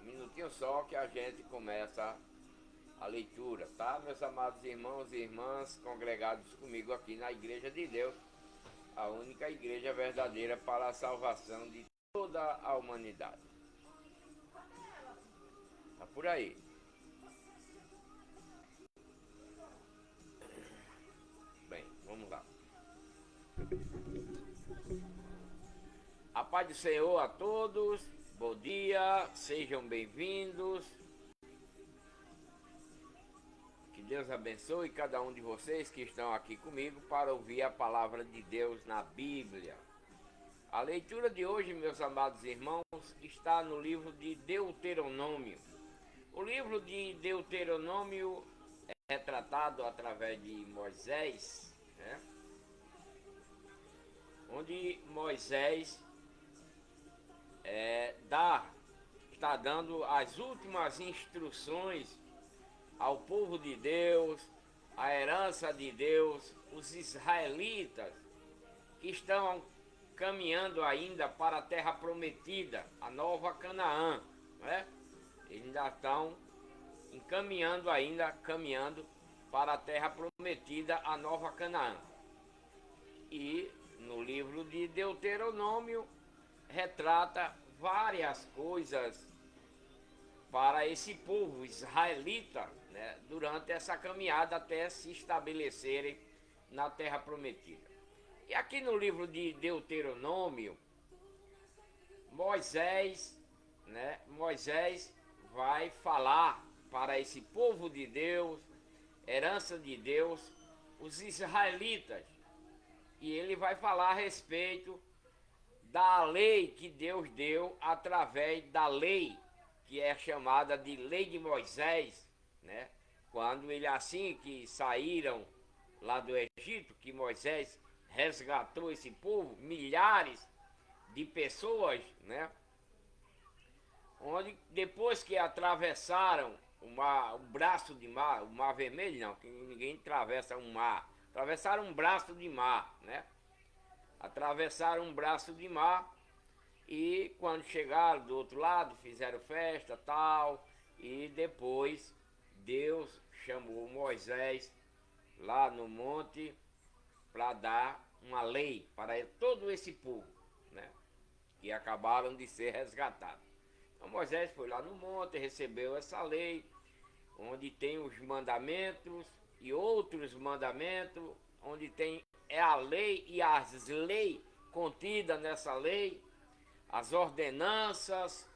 minutinho só que a gente começa a leitura, tá? Meus amados irmãos e irmãs congregados comigo aqui na Igreja de Deus, a única igreja verdadeira para a salvação de toda a humanidade. Tá por aí. Bem, vamos lá. A paz do Senhor a todos, bom dia, sejam bem-vindos. Que Deus abençoe cada um de vocês que estão aqui comigo para ouvir a palavra de Deus na Bíblia. A leitura de hoje, meus amados irmãos, está no livro de Deuteronômio. O livro de Deuteronômio é retratado através de Moisés, né? Onde Moisés está dando as últimas instruções ao povo de Deus, a herança de Deus, os israelitas que estão caminhando ainda para a terra prometida, a nova Canaã, né? Eles ainda estão caminhando para a terra prometida, a nova Canaã. E no livro de Deuteronômio retrata várias coisas para esse povo israelita, né, durante essa caminhada até se estabelecerem na terra prometida. E aqui no livro de Deuteronômio, Moisés vai falar para esse povo de Deus, herança de Deus, os israelitas. E ele vai falar a respeito da lei que Deus deu através da lei, que é chamada de Lei de Moisés, né? Quando ele assim que saíram lá do Egito, que Moisés resgatou esse povo, milhares de pessoas, né? Onde depois que atravessaram um braço de mar, o mar vermelho não, que ninguém atravessa um mar, atravessaram um braço de mar, né? Atravessaram um braço de mar e quando chegaram do outro lado fizeram festa tal, e depois Deus chamou Moisés lá no monte para dar uma lei para todo esse povo, né? Que acabaram de ser resgatados. Então Moisés foi lá no monte, recebeu essa lei, onde tem os mandamentos e outros mandamentos, onde tem a lei e as leis contidas nessa lei, as ordenanças,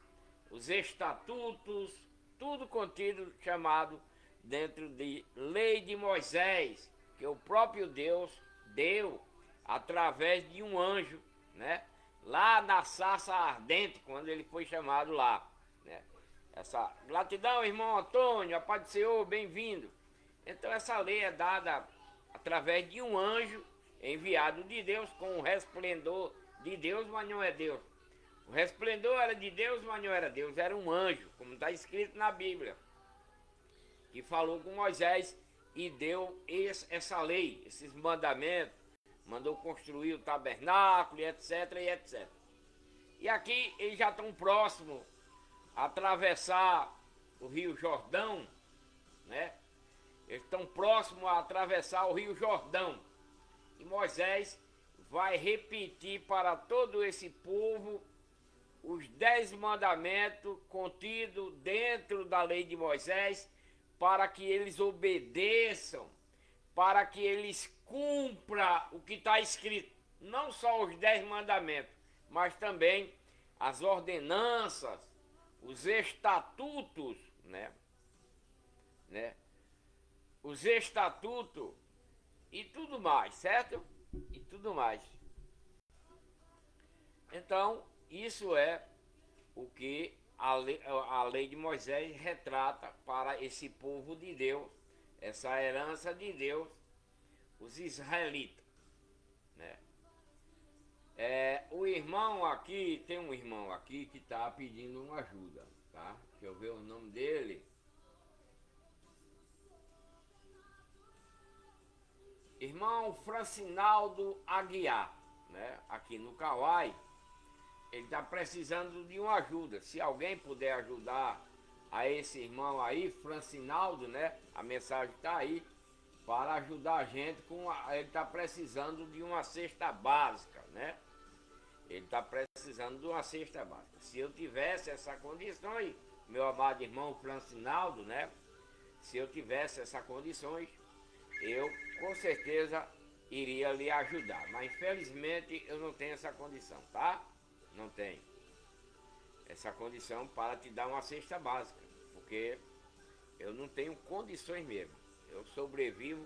os estatutos, tudo contido, chamado dentro de Lei de Moisés, que o próprio Deus deu através de um anjo, né? Lá na sarça ardente, quando ele foi chamado lá, né? Essa gratidão, irmão Antônio, a paz do Senhor, bem-vindo. Então essa lei é dada através de um anjo enviado de Deus, com o resplendor de Deus, mas não é Deus. O resplendor era de Deus, mas não era Deus, era um anjo, como está escrito na Bíblia, que falou com Moisés e deu essa lei, esses mandamentos, mandou construir o tabernáculo, etc, e etc. E aqui eles já estão próximos a atravessar o Rio Jordão, né? Eles estão próximos a atravessar o Rio Jordão. E Moisés vai repetir para todo esse povo os 10 mandamentos contidos dentro da lei de Moisés, para que eles obedeçam, para que eles cumpram o que está escrito. Não só os 10 mandamentos, mas também as ordenanças, os estatutos, né? Os estatutos e tudo mais, certo? E tudo mais. Então, isso é o que a lei de Moisés retrata para esse povo de Deus, essa herança de Deus, os israelitas, né? O irmão aqui, tem um irmão aqui que está pedindo uma ajuda, tá? Deixa eu ver o nome dele. Irmão Francinaldo Aguiar, né? Aqui no Kauai. ele está precisando de uma ajuda. Se alguém puder ajudar a esse irmão aí, Francinaldo, né? A mensagem está aí, para ajudar a gente ele está precisando de uma cesta básica, né? Ele está precisando de uma cesta básica. Se eu tivesse essa condições, meu amado irmão Francinaldo, né? Se eu tivesse essas condições, eu com certeza iria lhe ajudar. Mas infelizmente eu não tenho essa condição, tá? Não tenho essa condição para te dar uma cesta básica, porque eu não tenho condições mesmo. Eu sobrevivo,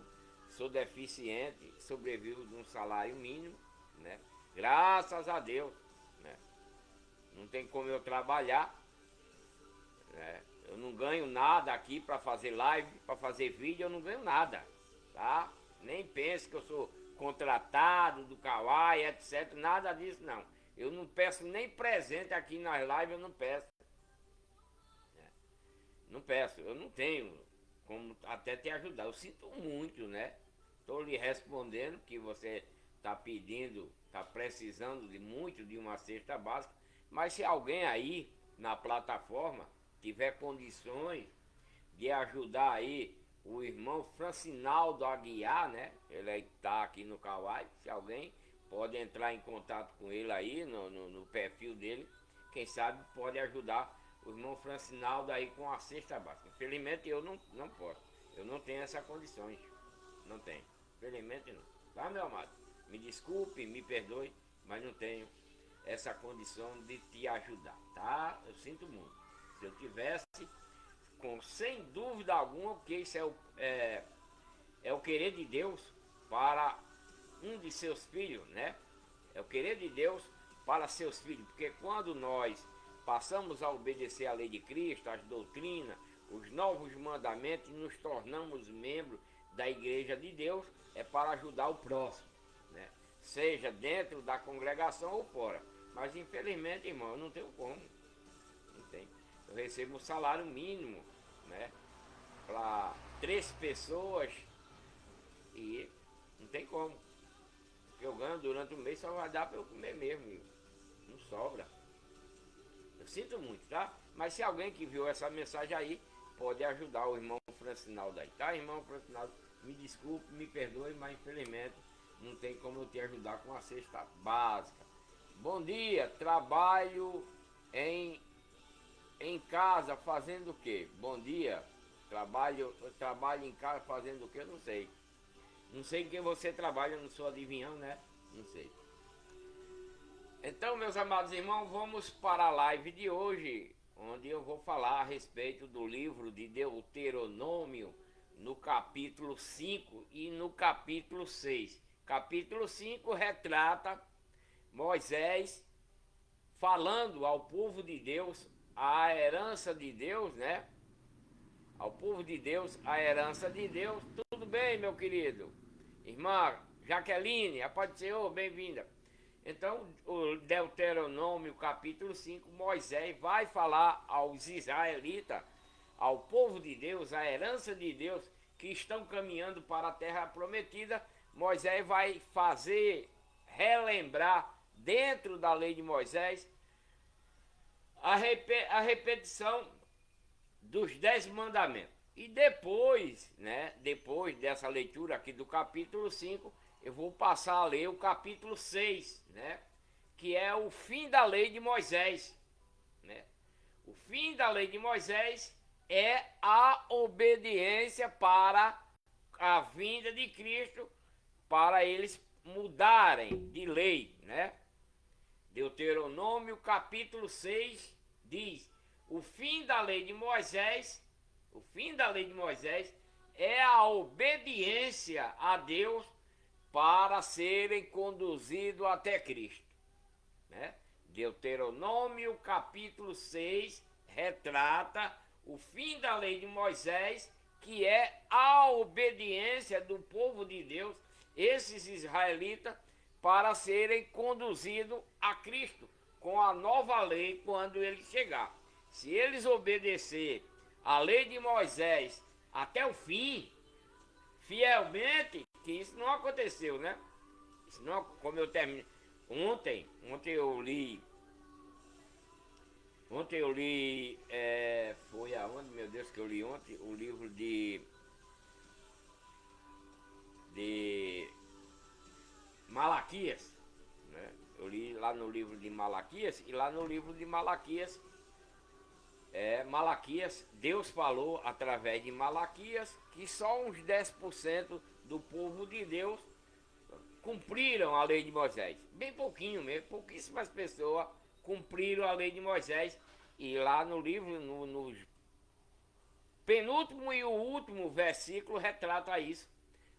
sou deficiente, sobrevivo de um salário mínimo, né? Graças a Deus, né? Não tem como eu trabalhar, né? Eu não ganho nada aqui para fazer live, para fazer vídeo, eu não ganho nada, tá? Nem pense que eu sou contratado do Kawaii, etc. Nada disso, não. Eu não peço nem presente aqui nas lives, eu não peço. Não peço, eu não tenho como até te ajudar. Eu sinto muito, né? Estou lhe respondendo que você está pedindo, está precisando de muito de uma cesta básica, mas se alguém aí na plataforma tiver condições de ajudar aí o irmão Francinaldo Aguiar, né? Ele está aqui no Kawaii, se alguém pode entrar em contato com ele aí no perfil dele, quem sabe pode ajudar o irmão Francinaldo aí com a cesta básica. Infelizmente eu não posso, eu não tenho essas condições, não tenho, infelizmente não, tá, meu amado? Me desculpe, me perdoe, mas não tenho essa condição de te ajudar, tá? Eu sinto muito. Se eu tivesse, sem dúvida alguma, porque isso é o querer de Deus para um de seus filhos, né? É o querer de Deus para seus filhos, porque quando nós passamos a obedecer a lei de Cristo, as doutrinas, os novos mandamentos e nos tornamos membros da igreja de Deus, é para ajudar o próximo, né? Seja dentro da congregação ou fora. Mas infelizmente, irmão, eu não tenho como. Não tenho. Eu recebo um salário mínimo, né? Para 3 pessoas e não tem como. O que eu ganho durante o mês só vai dar para eu comer mesmo. Não sobra. Eu sinto muito, tá? Mas se alguém que viu essa mensagem aí, pode ajudar o irmão Francinaldo aí, tá? Irmão Francinaldo, me desculpe, me perdoe, mas infelizmente não tem como eu te ajudar com a cesta básica. Bom dia, trabalho em casa fazendo o quê? Bom dia, trabalho em casa fazendo o quê? Eu não sei. Não sei em quem você trabalha, eu não sou adivinhão, né? Não sei. Então, meus amados irmãos, vamos para a live de hoje, onde eu vou falar a respeito do livro de Deuteronômio, no capítulo 5 e no capítulo 6. Capítulo 5 retrata Moisés falando ao povo de Deus a herança de Deus, né? Ao povo de Deus, a herança de Deus. Tudo bem, meu querido? Irmã Jaqueline, a paz do Senhor, bem-vinda. Então, o Deuteronômio capítulo 5, Moisés vai falar aos israelitas, ao povo de Deus, a herança de Deus, que estão caminhando para a terra prometida. Moisés vai relembrar dentro da lei de Moisés a repetição dos 10 mandamentos. E depois, né, depois dessa leitura aqui do capítulo 5, eu vou passar a ler o capítulo 6, né, que é o fim da lei de Moisés, né? O fim da lei de Moisés é a obediência para a vinda de Cristo, para eles mudarem de lei, né? Deuteronômio capítulo 6 diz: o fim da lei de Moisés, o fim da lei de Moisés é a obediência a Deus para serem conduzidos até Cristo, né? Deuteronômio capítulo 6 retrata o fim da lei de Moisés, que é a obediência do povo de Deus, esses israelitas, para serem conduzidos a Cristo com a nova lei quando ele chegar. Se eles obedecer a lei de Moisés até o fim, fielmente, que isso não aconteceu, né? Isso não, como eu terminei ontem eu li Ontem eu li, foi aonde, meu Deus, que eu li ontem? O livro de Malaquias, né? Eu li lá no livro de Malaquias, e lá no livro de Malaquias, Malaquias, Deus falou através de Malaquias que só uns 10% do povo de Deus cumpriram a lei de Moisés. Bem pouquinho mesmo, pouquíssimas pessoas cumpriram a lei de Moisés. E lá no livro, no penúltimo e o último versículo retrata isso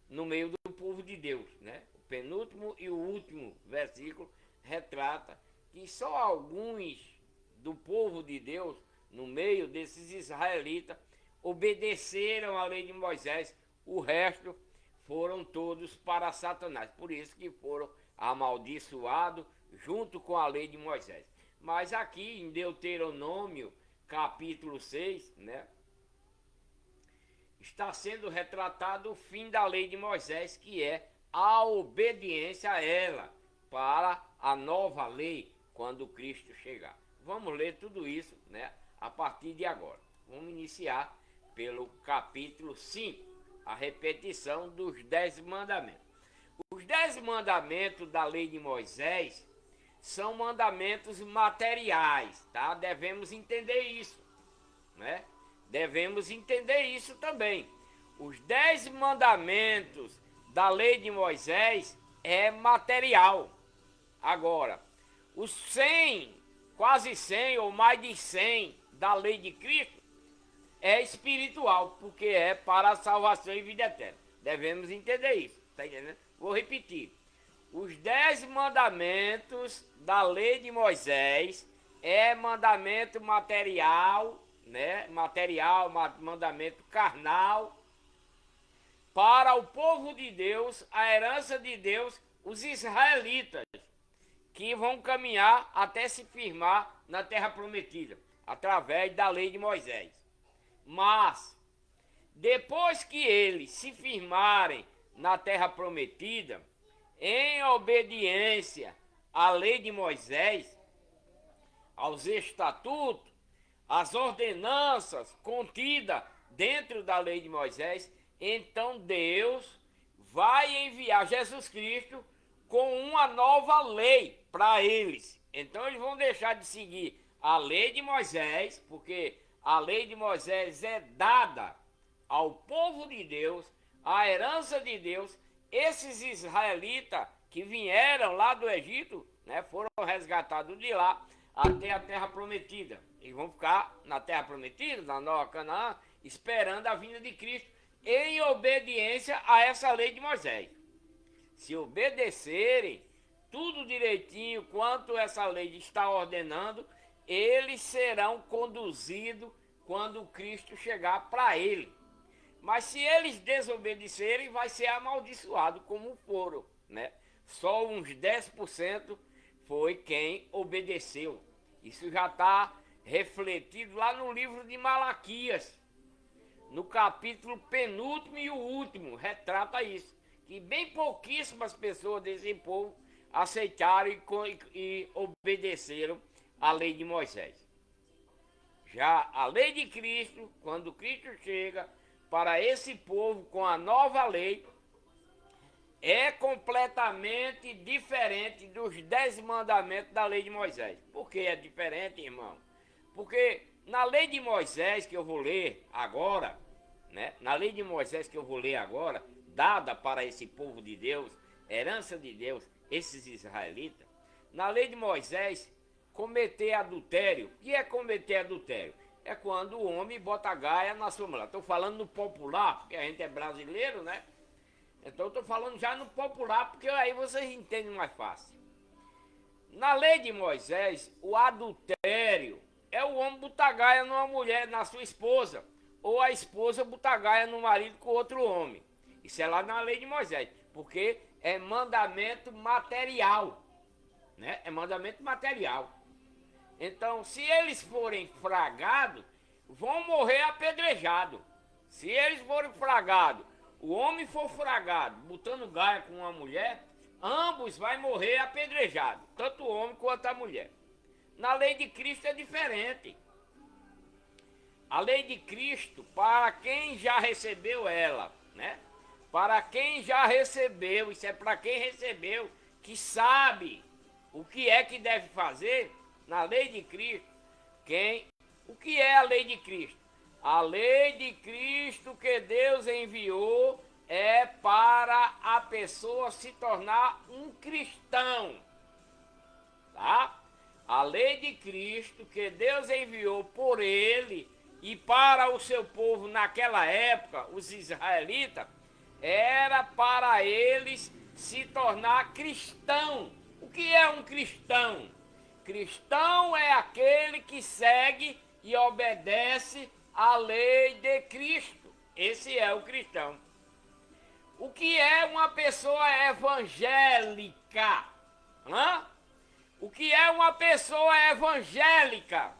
no meio do povo de Deus, né? O penúltimo e o último versículo retrata que só alguns do povo de Deus, no meio desses israelitas, obedeceram à lei de Moisés. O resto foram todos para Satanás. Por isso que foram amaldiçoados junto com a lei de Moisés. Mas aqui em Deuteronômio, capítulo 6, né? Está sendo retratado o fim da lei de Moisés, que é a obediência a ela para a nova lei quando Cristo chegar. Vamos ler tudo isso, né, a partir de agora. Vamos iniciar pelo capítulo 5, a repetição dos 10 mandamentos. Os 10 mandamentos da lei de Moisés são mandamentos materiais, tá? Devemos entender isso, né? Devemos entender isso também. Os 10 mandamentos da lei de Moisés é material. Agora, os 100, quase 100 ou mais de 100 da lei de Cristo é espiritual, porque é para a salvação e vida eterna. Devemos entender isso, tá entendendo? Vou repetir. Os 10 mandamentos da lei de Moisés é mandamento material, né? Material, mandamento carnal, para o povo de Deus, a herança de Deus, os israelitas, que vão caminhar até se firmar na terra prometida, através da lei de Moisés. Mas, depois que eles se firmarem na terra prometida, em obediência à lei de Moisés, aos estatutos, às ordenanças contidas dentro da lei de Moisés, então Deus vai enviar Jesus Cristo com uma nova lei para eles. Então eles vão deixar de seguir a lei de Moisés, porque a lei de Moisés é dada ao povo de Deus, a herança de Deus. Esses israelitas que vieram lá do Egito, né, foram resgatados de lá até a terra prometida. Eles vão ficar na terra prometida, na Nova Canaã, esperando a vinda de Cristo, em obediência a essa lei de Moisés. Se obedecerem tudo direitinho quanto essa lei está ordenando, eles serão conduzidos quando Cristo chegar para ele. Mas se eles desobedecerem, vai ser amaldiçoado como foram, né? Só uns 10% foi quem obedeceu. Isso já está refletido lá no livro de Malaquias, no capítulo penúltimo e o último, retrata isso, que bem pouquíssimas pessoas desse povo aceitaram e obedeceram à lei de Moisés. Já a lei de Cristo, quando Cristo chega para esse povo com a nova lei, é completamente diferente dos 10 mandamentos da lei de Moisés. Por que é diferente, irmão? Porque na lei de Moisés que eu vou ler agora, né? Na lei de Moisés que eu vou ler agora, dada para esse povo de Deus, herança de Deus, esses israelitas, na lei de Moisés, cometer adultério. O que é cometer adultério? É quando o homem bota a gaia na sua mulher. Estou falando no popular, porque a gente é brasileiro, né? Então estou falando já no popular, porque aí vocês entendem mais fácil. Na lei de Moisés, o adultério é o homem botar gaia numa mulher, na sua esposa, ou a esposa botar gaia no marido com outro homem. Isso é lá na lei de Moisés, porque é mandamento material, né? É mandamento material. Então, se eles forem fragados, vão morrer apedrejados. Se eles forem fragados, o homem for fragado, botando gaia com uma mulher, ambos vai morrer apedrejados, tanto o homem quanto a mulher. Na lei de Cristo é diferente. A lei de Cristo, para quem já recebeu ela, né? Para quem já recebeu, isso é para quem recebeu, que sabe o que é que deve fazer na lei de Cristo. O que é a lei de Cristo? A lei de Cristo que Deus enviou é para a pessoa se tornar um cristão, tá? A lei de Cristo que Deus enviou por ele e para o seu povo naquela época, os israelitas, era para eles se tornar cristão. O que é um cristão? Cristão é aquele que segue e obedece à lei de Cristo. Esse é o cristão. O que é uma pessoa evangélica? O que é uma pessoa evangélica?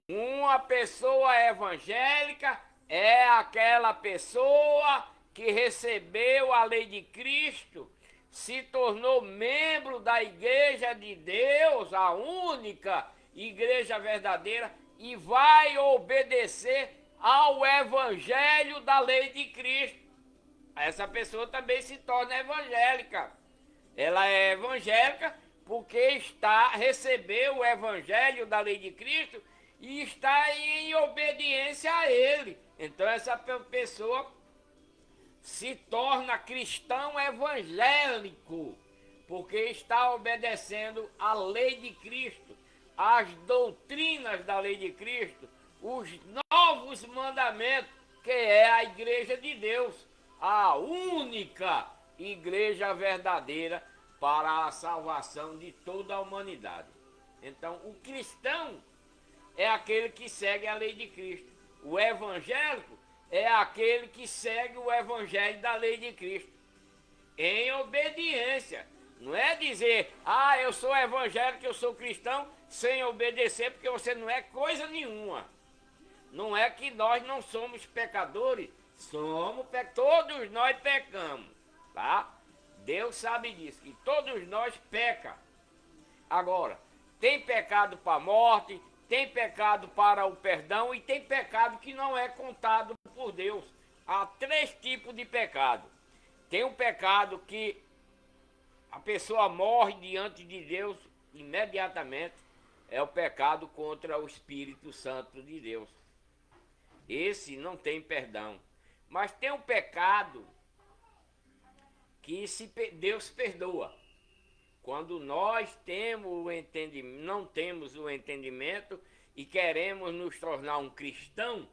Uma pessoa evangélica é aquela pessoa que recebeu a lei de Cristo, se tornou membro da igreja de Deus, a única igreja verdadeira, e vai obedecer ao evangelho da lei de Cristo. Essa pessoa também se torna evangélica. Ela é evangélica porque recebeu o evangelho da lei de Cristo e está em obediência a ele. Então essa pessoa se torna cristão evangélico, porque está obedecendo à lei de Cristo, às doutrinas da lei de Cristo, os novos mandamentos, que é a igreja de Deus, a única igreja verdadeira para a salvação de toda a humanidade. Então, o cristão é aquele que segue a lei de Cristo. O evangélico é aquele que segue o evangelho da lei de Cristo, em obediência. Não é dizer, eu sou evangélico, eu sou cristão, sem obedecer, porque você não é coisa nenhuma. Não é que nós não somos pecadores, todos nós pecamos, tá? Deus sabe disso, que todos nós pecamos. Agora, tem pecado para a morte, tem pecado para o perdão e tem pecado que não é contado por Deus. Há 3 tipos de pecado. Tem um pecado que a pessoa morre diante de Deus imediatamente, é o pecado contra o Espírito Santo de Deus. Esse não tem perdão. Mas tem um pecado que Deus perdoa. Quando nós não temos o entendimento e queremos nos tornar um cristão,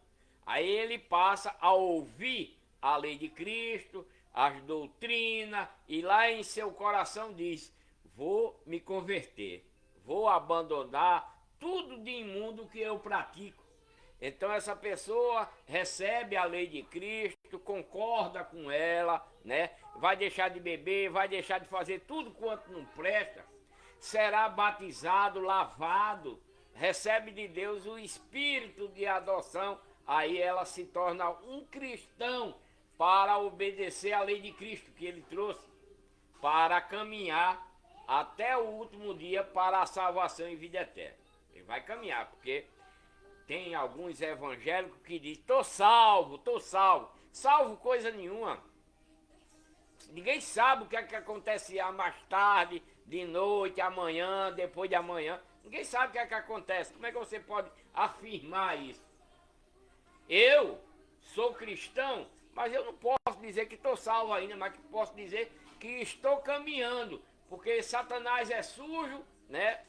aí ele passa a ouvir a lei de Cristo, as doutrinas, e lá em seu coração diz, vou me converter, vou abandonar tudo de imundo que eu pratico. Então essa pessoa recebe a lei de Cristo, concorda com ela, né? Vai deixar de beber, vai deixar de fazer tudo quanto não presta, será batizado, lavado, recebe de Deus o espírito de adoção, aí ela se torna um cristão para obedecer a lei de Cristo que ele trouxe, para caminhar até o último dia para a salvação e vida eterna. Ele vai caminhar, porque tem alguns evangélicos que dizem, tô salvo. Salvo coisa nenhuma. Ninguém sabe o que é que acontece mais tarde, de noite, amanhã, depois de amanhã. Ninguém sabe o que é que acontece. Como é que você pode afirmar isso? Eu sou cristão, mas eu não posso dizer que estou salvo ainda, mas que posso dizer que estou caminhando, porque Satanás é sujo, né?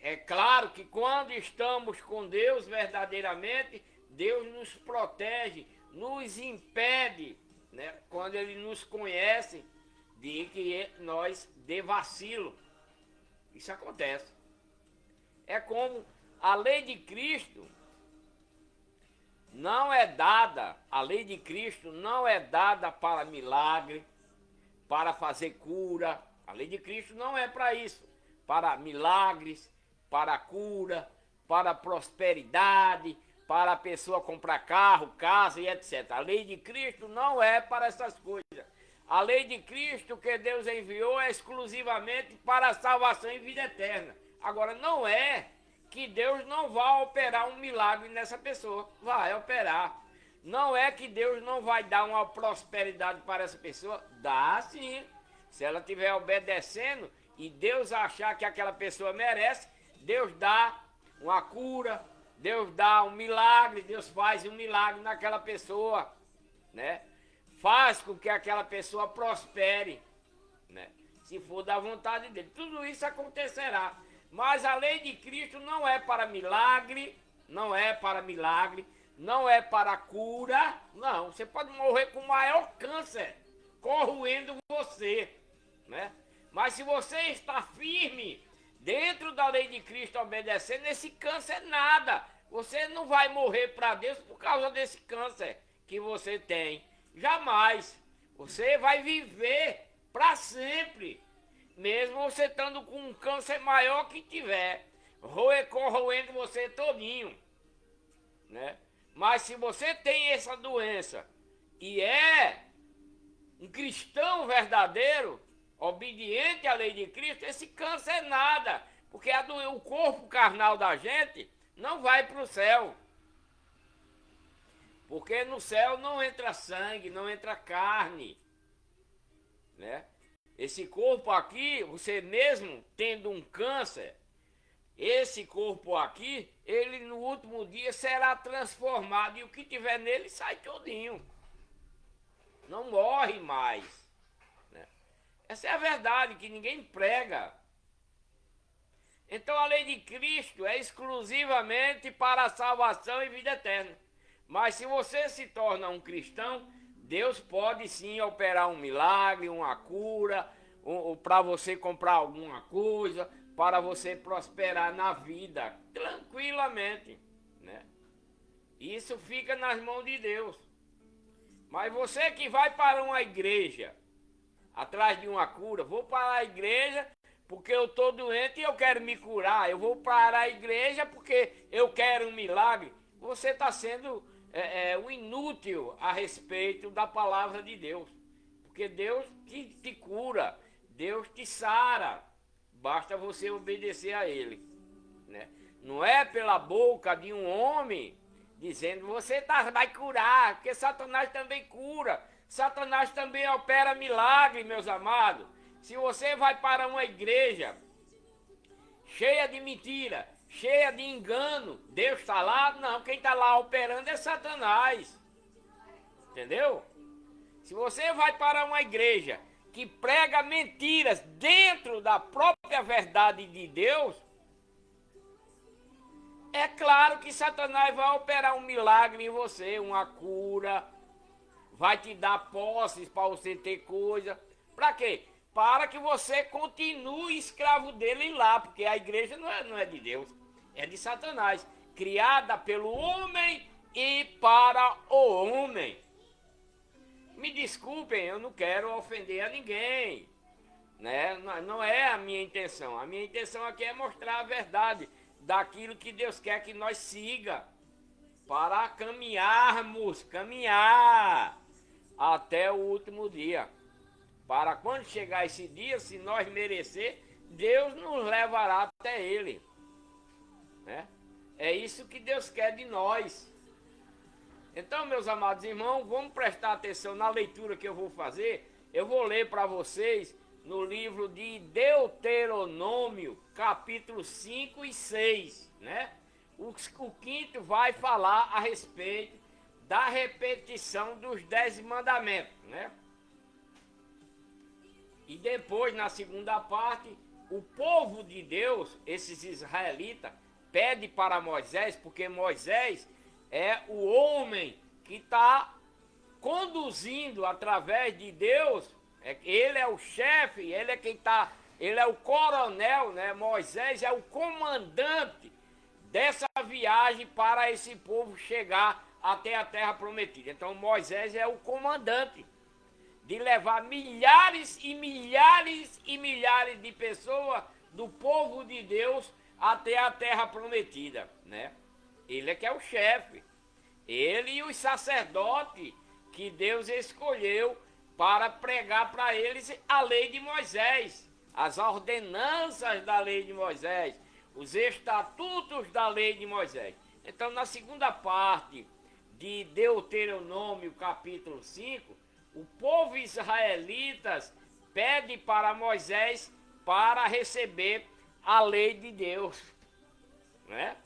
É claro que quando estamos com Deus verdadeiramente, Deus nos protege, nos impede, né? Quando Ele nos conhece, de que nós dê vacilo. Isso acontece. É como a lei de Cristo não é dada, a lei de Cristo não é dada para milagre, para fazer cura. A lei de Cristo não é para isso, para milagres, para cura, para prosperidade, para a pessoa comprar carro, casa e etc. A lei de Cristo não é para essas coisas. A lei de Cristo que Deus enviou é exclusivamente para a salvação e vida eterna. Agora, não é que Deus não vai operar um milagre nessa pessoa. Vai operar. Não é que Deus não vai dar uma prosperidade para essa pessoa. Dá sim. Se ela estiver obedecendo e Deus achar que aquela pessoa merece, Deus dá uma cura, Deus dá um milagre, Deus faz um milagre naquela pessoa, né? Faz com que aquela pessoa prospere, né? Se for da vontade dele. Tudo isso acontecerá. Mas a lei de Cristo não é para milagre, não é para milagre, não é para cura, não. Você pode morrer com o maior câncer corroendo você, né? Mas se você está firme dentro da lei de Cristo, obedecendo, esse câncer é nada. Você não vai morrer para Deus por causa desse câncer que você tem. Jamais. Você vai viver para sempre. Mesmo você estando com um câncer maior que tiver, corroendo você todinho, né? Mas se você tem essa doença e é um cristão verdadeiro, obediente à lei de Cristo, esse câncer é nada, porque o corpo carnal da gente não vai para o céu. Porque no céu não entra sangue, não entra carne, né? Esse corpo aqui, você mesmo tendo um câncer, esse corpo aqui, ele no último dia será transformado e o que tiver nele sai todinho. Não morre mais, né? Essa é a verdade que ninguém prega. Então a lei de Cristo é exclusivamente para a salvação e vida eterna. Mas se você se torna um cristão, Deus pode sim operar um milagre, uma cura, para você comprar alguma coisa, para você prosperar na vida, tranquilamente, né? Isso fica nas mãos de Deus. Mas você que vai para uma igreja, atrás de uma cura, vou para a igreja porque eu estou doente e eu quero me curar, eu vou para a igreja porque eu quero um milagre, você está sendo um inútil a respeito da palavra de Deus. Porque Deus te cura, Deus te sara, basta você obedecer a Ele, né? Não é pela boca de um homem dizendo você vai curar, porque Satanás também cura, Satanás também opera milagre, meus amados. Se você vai para uma igreja cheia de mentira, cheia de engano, Deus está lá? Não, quem está lá operando é Satanás. Entendeu? Se você vai para uma igreja que prega mentiras dentro da própria verdade de Deus, é claro que Satanás vai operar um milagre em você, uma cura, vai te dar posses para você ter coisa. Para quê? Para que você continue escravo dele lá, porque a igreja não é de Deus, é de Satanás, criada pelo homem e para o homem. Me desculpem, eu não quero ofender a ninguém, né? Não é a minha intenção. A minha intenção aqui é mostrar a verdade daquilo que Deus quer que nós siga, para caminhar até o último dia. Para quando chegar esse dia, se nós merecer, Deus nos levará até Ele, né? É isso que Deus quer de nós. Então, meus amados irmãos, vamos prestar atenção na leitura que eu vou fazer. Eu vou ler para vocês no livro de Deuteronômio, capítulo 5 e 6, né? O quinto vai falar a respeito da repetição dos 10 mandamentos, né? E depois, na segunda parte, o povo de Deus, esses israelitas, pede para Moisés, porque Moisés é o homem que está conduzindo através de Deus, ele é o chefe, ele é quem está, ele é o coronel, né? Moisés é o comandante dessa viagem para esse povo chegar até a terra prometida. Então Moisés é o comandante de levar milhares e milhares e milhares de pessoas do povo de Deus até a terra prometida, né? Ele é que é o chefe. Ele e os sacerdotes que Deus escolheu para pregar para eles a lei de Moisés, as ordenanças da lei de Moisés, os estatutos da lei de Moisés. Então, na segunda parte de Deuteronômio, capítulo 5, o povo israelitas pede para Moisés para receber a lei de Deus, né?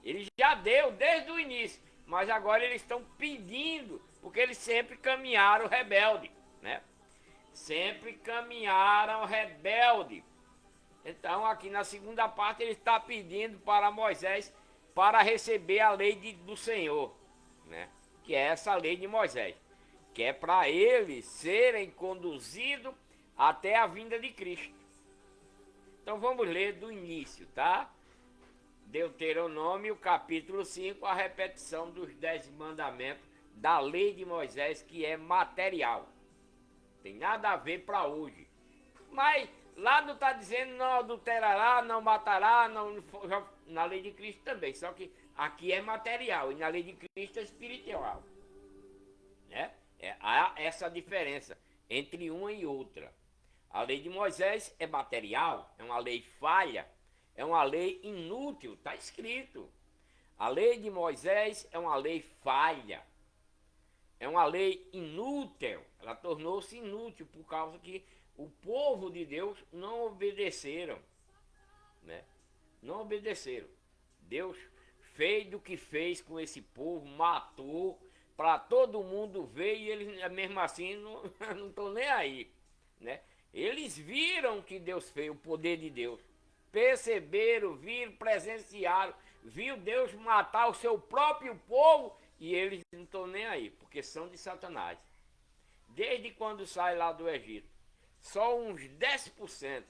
Ele já deu desde o início, mas agora eles estão pedindo, porque eles sempre caminharam rebelde, né? Sempre caminharam rebelde. Então, aqui na segunda parte, ele está pedindo para Moisés para receber a lei do Senhor, né? Que é essa lei de Moisés, que é para eles serem conduzidos até a vinda de Cristo. Então, vamos ler do início, tá? Deuteronômio, capítulo 5, a repetição dos 10 mandamentos da lei de Moisés, que é material. Tem nada a ver para hoje. Mas lá não está dizendo não adulterará, não matará, não, na lei de Cristo também. Só que aqui é material e na lei de Cristo é espiritual. Né? Há essa diferença entre uma e outra. A lei de Moisés é material, é uma lei falha, é uma lei inútil, está escrito. A lei de Moisés é uma lei falha, é uma lei inútil. Ela tornou-se inútil por causa que o povo de Deus não obedeceram, né? Não obedeceram. Deus fez do que fez com esse povo, matou, para todo mundo ver, e eles mesmo assim não estão nem aí, né? Eles viram que Deus fez, o poder de Deus. Perceberam, viram, presenciaram, viu Deus matar o seu próprio povo e eles não estão nem aí, porque são de Satanás. Desde quando sai lá do Egito, só uns 10%,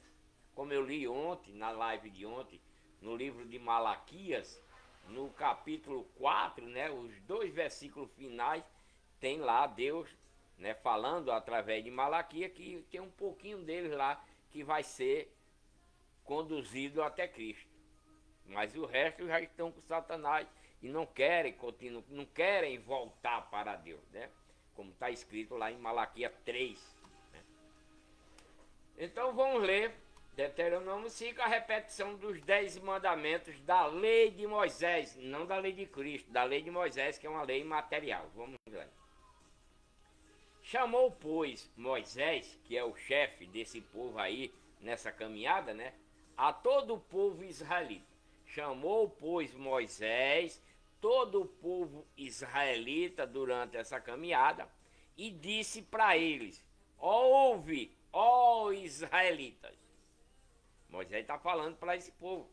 como eu li ontem, na live de ontem, no livro de Malaquias, no capítulo 4, né, os 2 versículos finais, tem lá Deus, né, falando através de Malaquias, que tem um pouquinho deles lá que vai ser conduzido até Cristo. Mas o resto já estão com Satanás e não querem não querem voltar para Deus, né? Como está escrito lá em Malaquias 3. Né? Então vamos ler Deuteronômio 5, a repetição dos 10 mandamentos da lei de Moisés, não da lei de Cristo, da lei de Moisés, que é uma lei material. Vamos ver. Chamou, pois, Moisés, que é o chefe desse povo aí, nessa caminhada, né? A todo o povo israelita. Chamou, pois, Moisés, todo o povo israelita durante essa caminhada e disse para eles: ouve, ó israelitas. Moisés está falando para esse povo.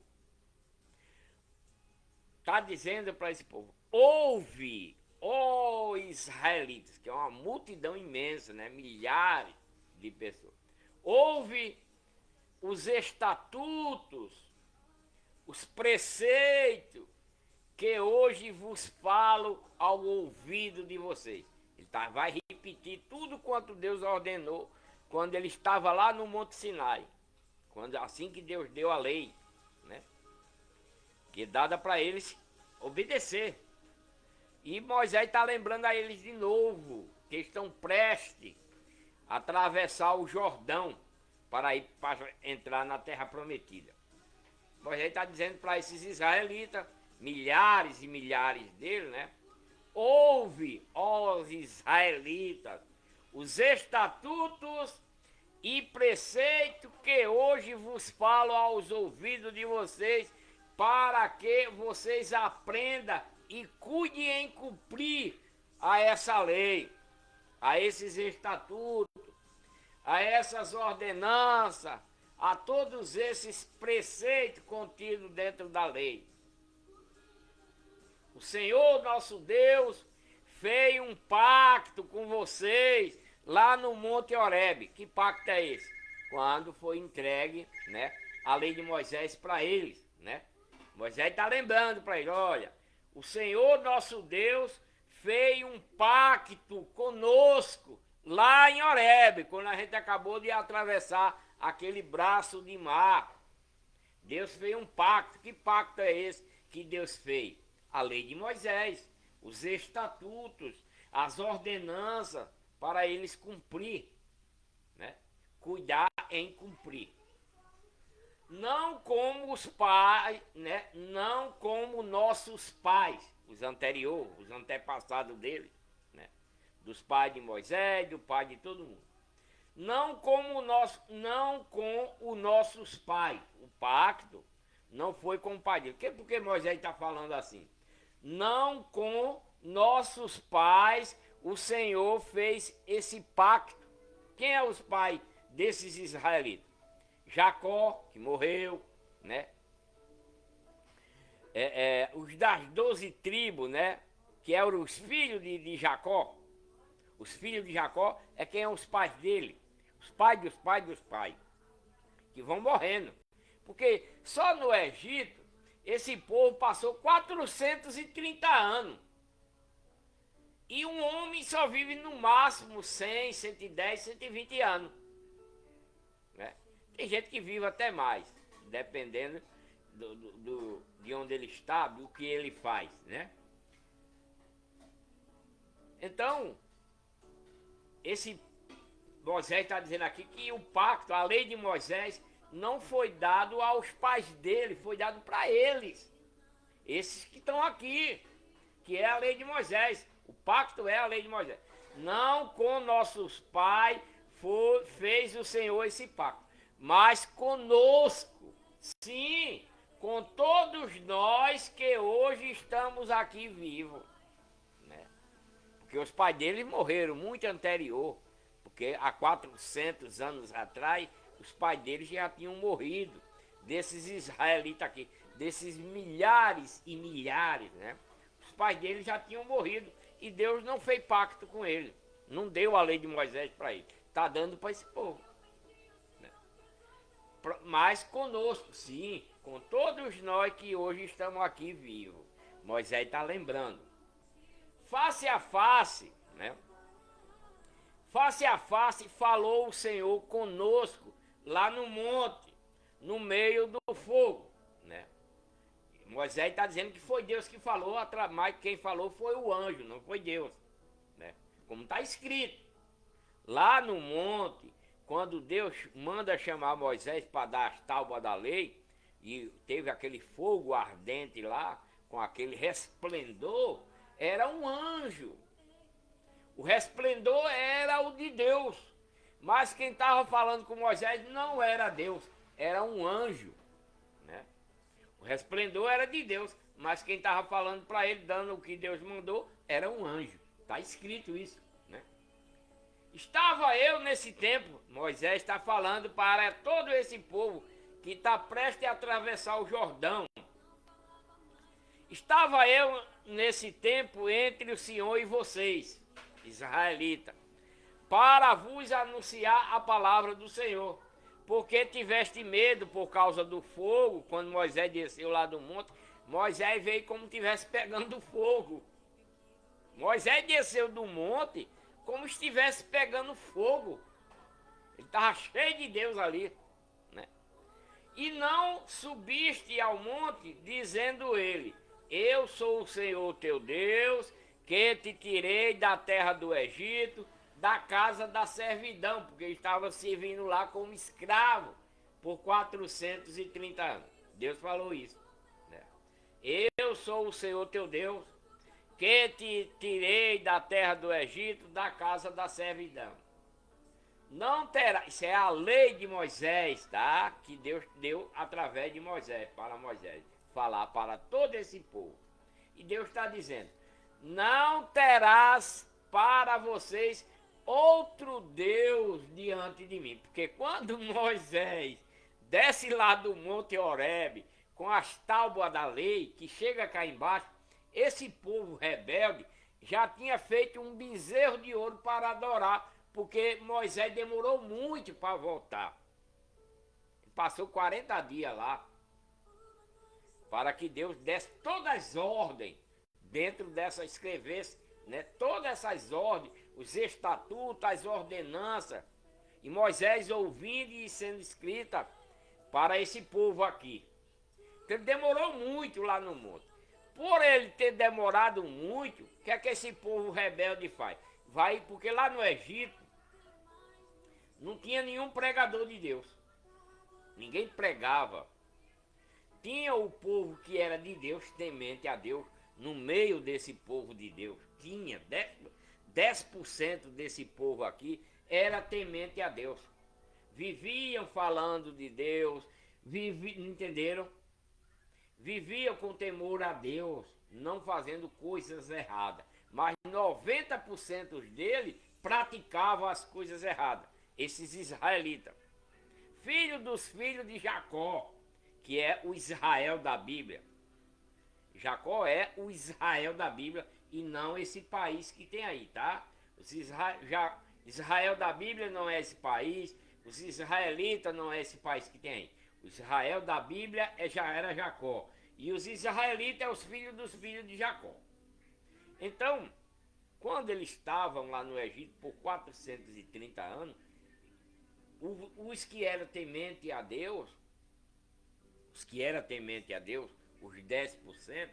Está dizendo para esse povo: ouve, ó israelitas, que é uma multidão imensa, né? Milhares de pessoas. Ouve os estatutos, os preceitos que hoje vos falo ao ouvido de vocês. Ele vai repetir tudo quanto Deus ordenou quando ele estava lá no Monte Sinai, assim que Deus deu a lei, né? Que é dada para eles obedecer. E Moisés está lembrando a eles de novo que estão prestes a atravessar o Jordão para entrar na terra prometida. Moisés está dizendo para esses israelitas, milhares e milhares deles, né? Ouve, ó israelitas, os estatutos e preceitos que hoje vos falo aos ouvidos de vocês, para que vocês aprendam e cuidem em cumprir a essa lei, a esses estatutos, a essas ordenanças, a todos esses preceitos contidos dentro da lei. O Senhor nosso Deus fez um pacto com vocês lá no Monte Horebe. Que pacto é esse? Quando foi entregue, né, a lei de Moisés para eles, né? Moisés está lembrando para eles: olha, o Senhor nosso Deus fez um pacto conosco lá em Horebe, quando a gente acabou de atravessar aquele braço de mar. Deus fez um pacto. Que pacto é esse que Deus fez? A lei de Moisés, os estatutos, as ordenanças para eles cumprir, né? Cuidar em cumprir. não como os pais, né? Não como nossos pais, os anteriores, os antepassados dele, né? Dos pais de Moisés, do pai de todo mundo. Não com os nossos pais. O pacto não foi com o pai dele. Por que Moisés está falando assim? Não com nossos pais o Senhor fez esse pacto. Quem é os pais desses israelitas? Jacó, que morreu, né? Os das 12 tribos, né? Que eram os filhos de Jacó. Os filhos de Jacó é quem são os pais dele. Os pais dos pais dos pais. Que vão morrendo. Porque só no Egito, esse povo passou 430 anos. E um homem só vive no máximo 100, 110, 120 anos. Né? Tem gente que vive até mais, dependendo de onde ele está, do que ele faz, né? Então, esse Moisés está dizendo aqui que o pacto, a lei de Moisés, não foi dado aos pais dele, foi dado para eles. Esses que estão aqui, que é a lei de Moisés. O pacto é a lei de Moisés. Não com nossos pais fez o Senhor esse pacto, mas conosco, sim, com todos nós que hoje estamos aqui vivos. Né? Porque os pais deles morreram muito anterior, porque há 400 anos atrás, os pais deles já tinham morrido, desses israelitas aqui, desses milhares e milhares, né? Os pais deles já tinham morrido e Deus não fez pacto com eles, não deu a lei de Moisés para ele, está dando para esse povo. Né? Mas conosco, sim, com todos nós que hoje estamos aqui vivos. Moisés está lembrando. Face a face, né? Face a face falou o Senhor conosco lá no monte, no meio do fogo, né? Moisés está dizendo que foi Deus que falou, mas quem falou foi o anjo, não foi Deus, né? Como está escrito. Lá no monte, quando Deus manda chamar Moisés para dar as tábuas da lei, e teve aquele fogo ardente lá, com aquele resplendor, era um anjo. O resplendor era o de Deus, mas quem estava falando com Moisés não era Deus, era um anjo. Né? O resplendor era de Deus, mas quem estava falando para ele, dando o que Deus mandou, era um anjo. Está escrito isso. Né? Estava eu nesse tempo, Moisés está falando para todo esse povo que está prestes a atravessar o Jordão. Estava eu nesse tempo entre o Senhor e vocês, israelita, para vos anunciar a palavra do Senhor, porque tiveste medo por causa do fogo. Quando Moisés desceu lá do monte, Moisés veio como se estivesse pegando fogo. Moisés desceu do monte como se estivesse pegando fogo. Ele estava cheio de Deus ali, né? E não subiste ao monte, dizendo ele: eu sou o Senhor teu Deus, que te tirei da terra do Egito, da casa da servidão, porque estava servindo lá como escravo por 430 anos. Deus falou isso. Né? Eu sou o Senhor teu Deus, que te tirei da terra do Egito, da casa da servidão. Não terá, isso é a lei de Moisés, tá? Que Deus deu através de Moisés, para Moisés, falar para todo esse povo. E Deus está dizendo: não terás para vocês outro Deus diante de mim. Porque quando Moisés desce lá do Monte Horebe com as tábuas da lei, que chega cá embaixo, esse povo rebelde já tinha feito um bezerro de ouro para adorar, porque Moisés demorou muito para voltar. Passou 40 dias lá, para que Deus desse todas as ordens, dentro dessa escrevesse, né, todas essas ordens, os estatutos, as ordenanças, e Moisés ouvindo e sendo escrita para esse povo aqui. Então ele demorou muito lá no monte. Por ele ter demorado muito, o que é que esse povo rebelde faz? Vai, porque lá no Egito não tinha nenhum pregador de Deus. ninguém pregava. Tinha o povo que era de Deus, temente a Deus, no meio desse povo de Deus. Tinha 10% desse povo aqui era temente a Deus. Viviam falando de Deus, entenderam? Viviam com temor a Deus, não fazendo coisas erradas. Mas 90% dele praticavam as coisas erradas. Esses israelitas. Filho dos filhos de Jacó, que é o Israel da Bíblia. Jacó é o Israel da Bíblia e não esse país que tem aí, tá? Israel da Bíblia não é esse país, os israelitas não é esse país que tem aí. O Israel da Bíblia já era Jacó. E os israelitas são os filhos dos filhos de Jacó. Então, quando eles estavam lá no Egito por 430 anos, os que eram tementes a Deus, os 10%,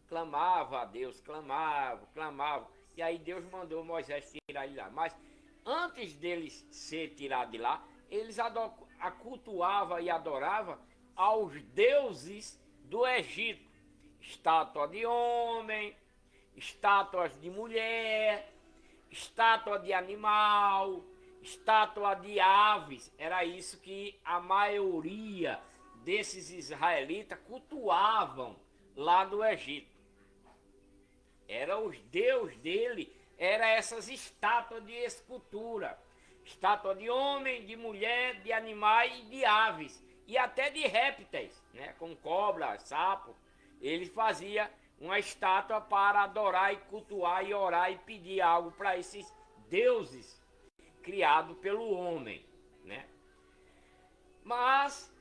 clamavam a Deus, clamavam. E aí Deus mandou Moisés tirar ele lá. Mas antes deles ser tirados de lá, eles cultuavam e adoravam aos deuses do Egito. Estátua de homem, estátuas de mulher, estátua de animal, estátua de aves. Era isso que a maioria desses israelitas cultuavam lá no Egito. Era os deuses dele, era essas estátuas de escultura. Estátua de homem, de mulher, de animais e de aves. E até de répteis, né? Como cobra, sapo. Ele fazia uma estátua para adorar e cultuar e orar e pedir algo para esses deuses criados pelo homem, né? Mas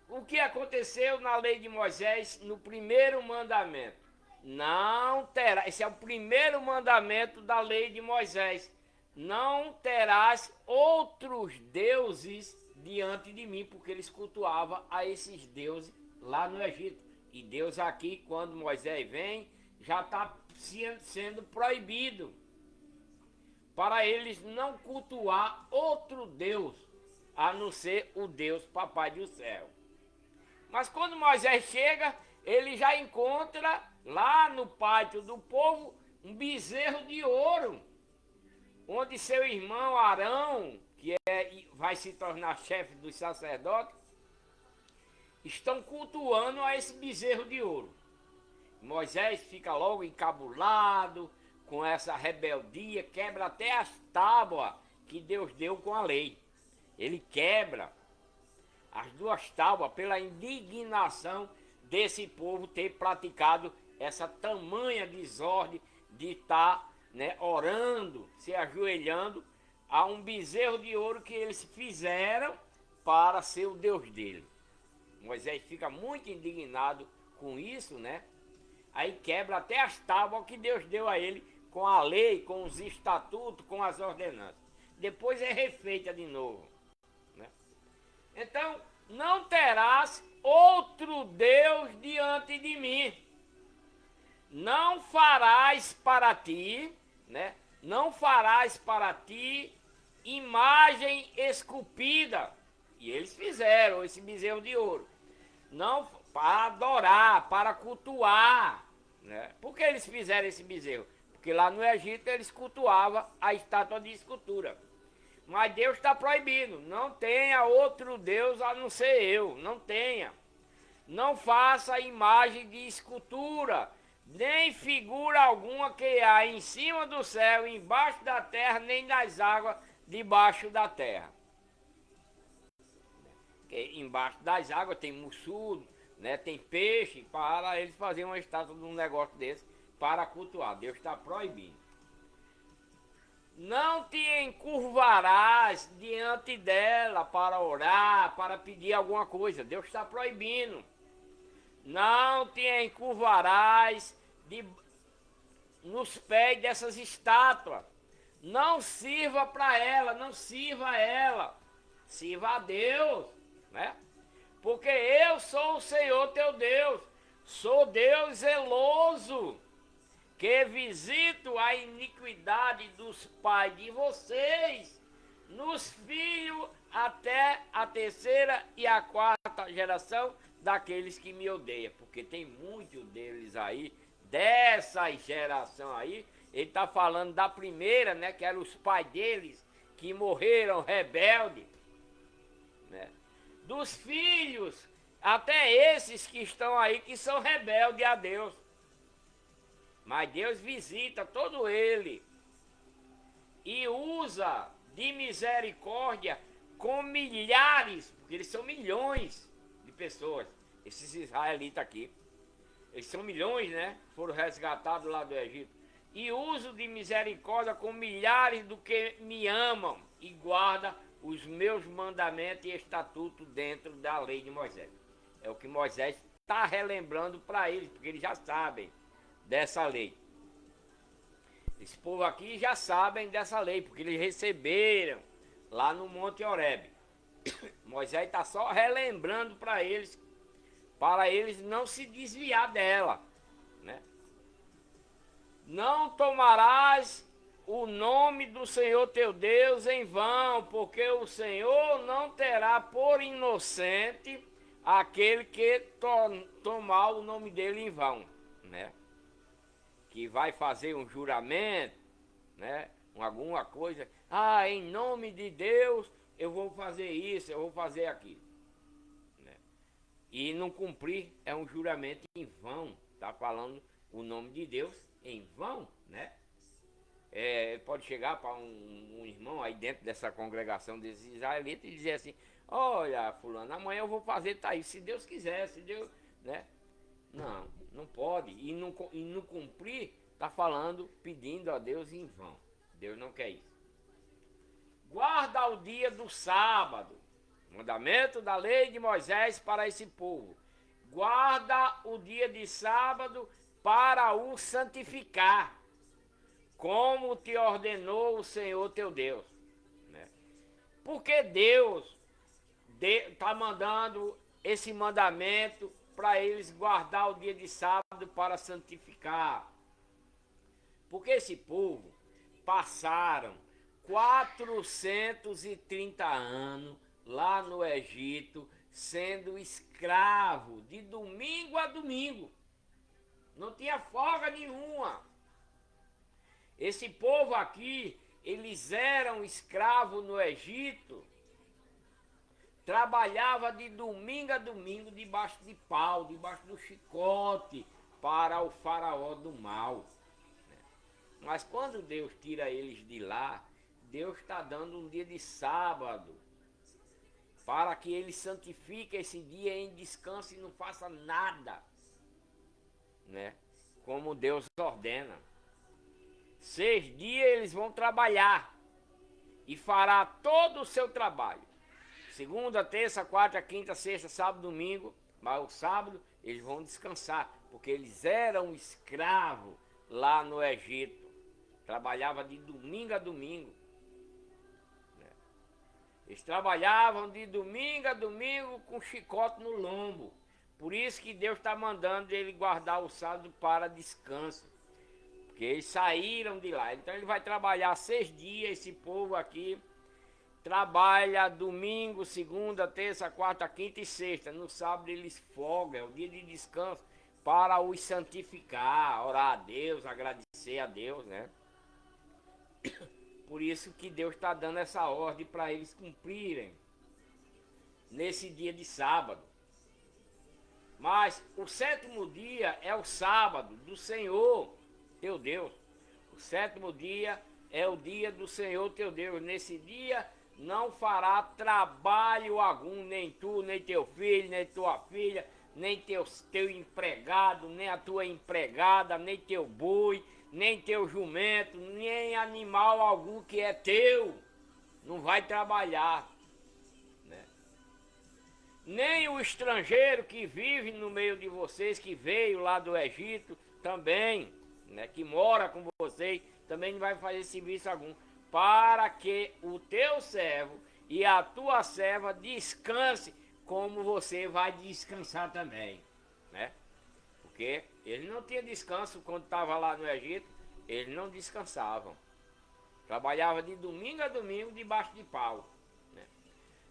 o que aconteceu na lei de Moisés no primeiro mandamento? Não terá, esse é o primeiro mandamento da lei de Moisés. Não terás outros deuses diante de mim, porque eles cultuavam a esses deuses lá no Egito. E Deus aqui, quando Moisés vem, já está sendo proibido para eles não cultuar outro Deus, a não ser o Deus Papai do céu. Mas quando Moisés chega, ele já encontra lá no pátio do povo um bezerro de ouro, onde seu irmão Arão, que vai se tornar chefe dos sacerdotes, estão cultuando a esse bezerro de ouro. Moisés fica logo encabulado com essa rebeldia, quebra até as tábuas que Deus deu com a lei. Ele quebra as duas tábuas pela indignação desse povo ter praticado essa tamanha desordem de estar, né, orando, se ajoelhando a um bezerro de ouro que eles fizeram para ser o Deus dele. Moisés fica muito indignado com isso, né? Aí quebra até as tábuas que Deus deu a ele com a lei, com os estatutos, com as ordenanças. Depois é refeita de novo, né? Então, não terás outro Deus diante de mim. Não farás para ti, né? Não farás para ti imagem esculpida. E eles fizeram esse bezerro de ouro. Não para adorar, para cultuar, né? Por que eles fizeram esse bezerro? Porque lá no Egito eles cultuavam a estátua de escultura. Mas Deus está proibindo. Não tenha outro Deus a não ser eu. Não tenha. Não faça imagem de escultura, nem figura alguma que há em cima do céu, embaixo da terra, nem nas águas debaixo da terra. Porque embaixo das águas tem mussudo, né, tem peixe, para eles fazerem uma estátua de um negócio desse para cultuar. Deus está proibindo. Não te encurvarás diante dela para orar, para pedir alguma coisa. Deus está proibindo. Não te encurvarás nos pés dessas estátuas. Não sirva para ela, não sirva a ela. Sirva a Deus, né? Porque eu sou o Senhor teu Deus. Sou Deus zeloso, que visito a iniquidade dos pais de vocês nos filhos até a terceira e a quarta geração daqueles que me odeiam, porque tem muitos deles aí, dessa geração aí. Ele está falando da primeira, né, que eram os pais deles, que morreram rebeldes, né? Dos filhos, até esses que estão aí, que são rebeldes a Deus. Mas Deus visita todo ele e usa de misericórdia com milhares, porque eles são milhões de pessoas, esses israelitas aqui. Eles são milhões, né? Foram resgatados lá do Egito. E uso de misericórdia com milhares do que me amam e guarda os meus mandamentos e estatutos dentro da lei de Moisés. É o que Moisés está relembrando para eles, porque eles já sabem dessa lei. Esse povo aqui já sabem dessa lei, porque eles receberam lá no Monte Horebe. Moisés está só relembrando para eles não se desviar dela, né? Não tomarás o nome do Senhor teu Deus em vão, porque o Senhor não terá por inocente aquele que tomar o nome dele em vão, né? Que vai fazer um juramento, né? Alguma coisa, em nome de Deus eu vou fazer isso, eu vou fazer aquilo, né? E não cumprir é um juramento em vão, tá falando o nome de Deus em vão, né? Pode chegar para um irmão aí dentro dessa congregação desses israelitas e dizer assim: olha, fulano, amanhã eu vou fazer, tá aí, se Deus quiser, se Deus, né? Não, não pode. E não cumprir, tá falando, pedindo a Deus em vão. Deus não quer isso. Guarda o dia do sábado, mandamento da lei de Moisés para esse povo. Guarda o dia de sábado para o santificar, como te ordenou o Senhor teu Deus, né? Porque Deus está mandando esse mandamento para eles guardar o dia de sábado para santificar. Porque esse povo passaram 430 anos lá no Egito, sendo escravo de domingo a domingo. Não tinha folga nenhuma. Esse povo aqui, eles eram escravos no Egito, trabalhava de domingo a domingo debaixo de pau, debaixo do chicote, para o faraó do mal. Mas quando Deus tira eles de lá, Deus está dando um dia de sábado, para que eles santifiquem esse dia em descanso e não faça nada, né? Como Deus ordena. 6 dias eles vão trabalhar e fará todo o seu trabalho. Segunda, terça, quarta, quinta, sexta, sábado, domingo. Mas o sábado eles vão descansar, porque eles eram escravos lá no Egito. Trabalhavam de domingo a domingo. Eles trabalhavam de domingo a domingo com chicote no lombo. Por isso que Deus está mandando ele guardar o sábado para descanso. Porque eles saíram de lá. Então ele vai trabalhar 6 dias, esse povo aqui. Trabalha domingo, segunda, terça, quarta, quinta e sexta. No sábado eles folgam, é o dia de descanso para os santificar, orar a Deus, agradecer a Deus, né? Por isso que Deus está dando essa ordem para eles cumprirem nesse dia de sábado. Mas o 7º dia é o sábado do Senhor teu Deus. O 7º dia é o dia do Senhor teu Deus. Nesse dia não fará trabalho algum, nem tu, nem teu filho, nem tua filha, nem teu empregado, nem a tua empregada, nem teu boi, nem teu jumento, nem animal algum que é teu, não vai trabalhar, né? Nem o estrangeiro que vive no meio de vocês, que veio lá do Egito também, né, que mora com vocês, também não vai fazer serviço algum, para que o teu servo e a tua serva descanse, como você vai descansar também, né? Porque ele não tinha descanso quando estava lá no Egito, eles não descansavam. Trabalhava de domingo a domingo debaixo de pau. Né?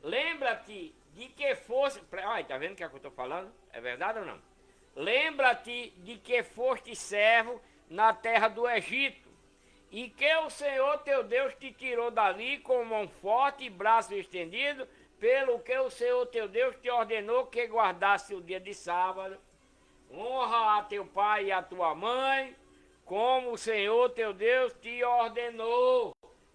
Lembra-te de que fosse... Olha, tá vendo o que é que eu estou falando? É verdade ou não? Lembra-te de que foste servo na terra do Egito, e que o Senhor teu Deus te tirou dali com mão forte e braço estendido, pelo que o Senhor teu Deus te ordenou que guardasse o dia de sábado. Honra a teu pai e a tua mãe, como o Senhor teu Deus te ordenou,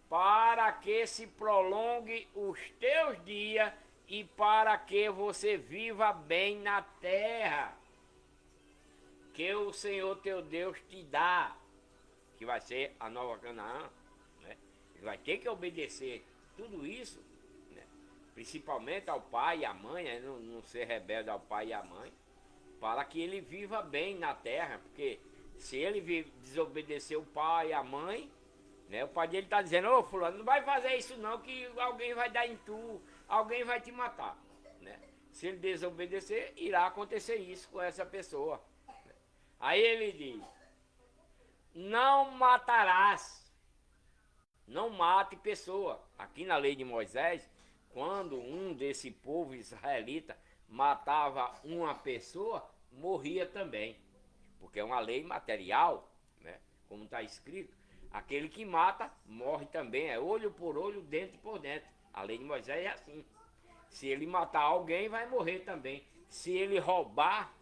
para que se prolongue os teus dias e para que você viva bem na terra que o Senhor teu Deus te dá, que vai ser a nova Canaã, né? Ele vai ter que obedecer tudo isso, né? Principalmente ao pai e à mãe, né? Não ser rebelde ao pai e à mãe, para que ele viva bem na terra, porque se ele desobedecer o pai e a mãe, né? O pai dele está dizendo: ô fulano, não vai fazer isso não, que alguém vai dar em tu, alguém vai te matar, né? Se ele desobedecer, irá acontecer isso com essa pessoa. Aí ele diz: não matarás, não mate pessoa. Aqui na lei de Moisés, quando um desse povo israelita matava uma pessoa, morria também, porque é uma lei material, né? Como está escrito, aquele que mata morre também, é olho por olho, dente por dente. A lei de Moisés é assim. Se ele matar alguém, vai morrer também. Se ele roubar,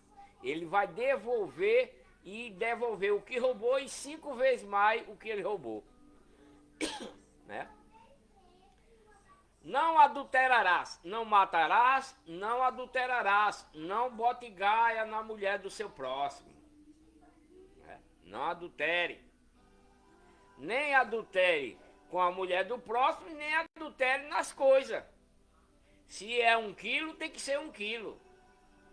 ele vai devolver, e devolver o que roubou e 5 vezes mais o que ele roubou. Né? Não adulterarás, não matarás, não adulterarás, não bote gaia na mulher do seu próximo. Né? Não adultere. Nem adultere com a mulher do próximo, nem adultere nas coisas. Se é 1 quilo, tem que ser 1 quilo.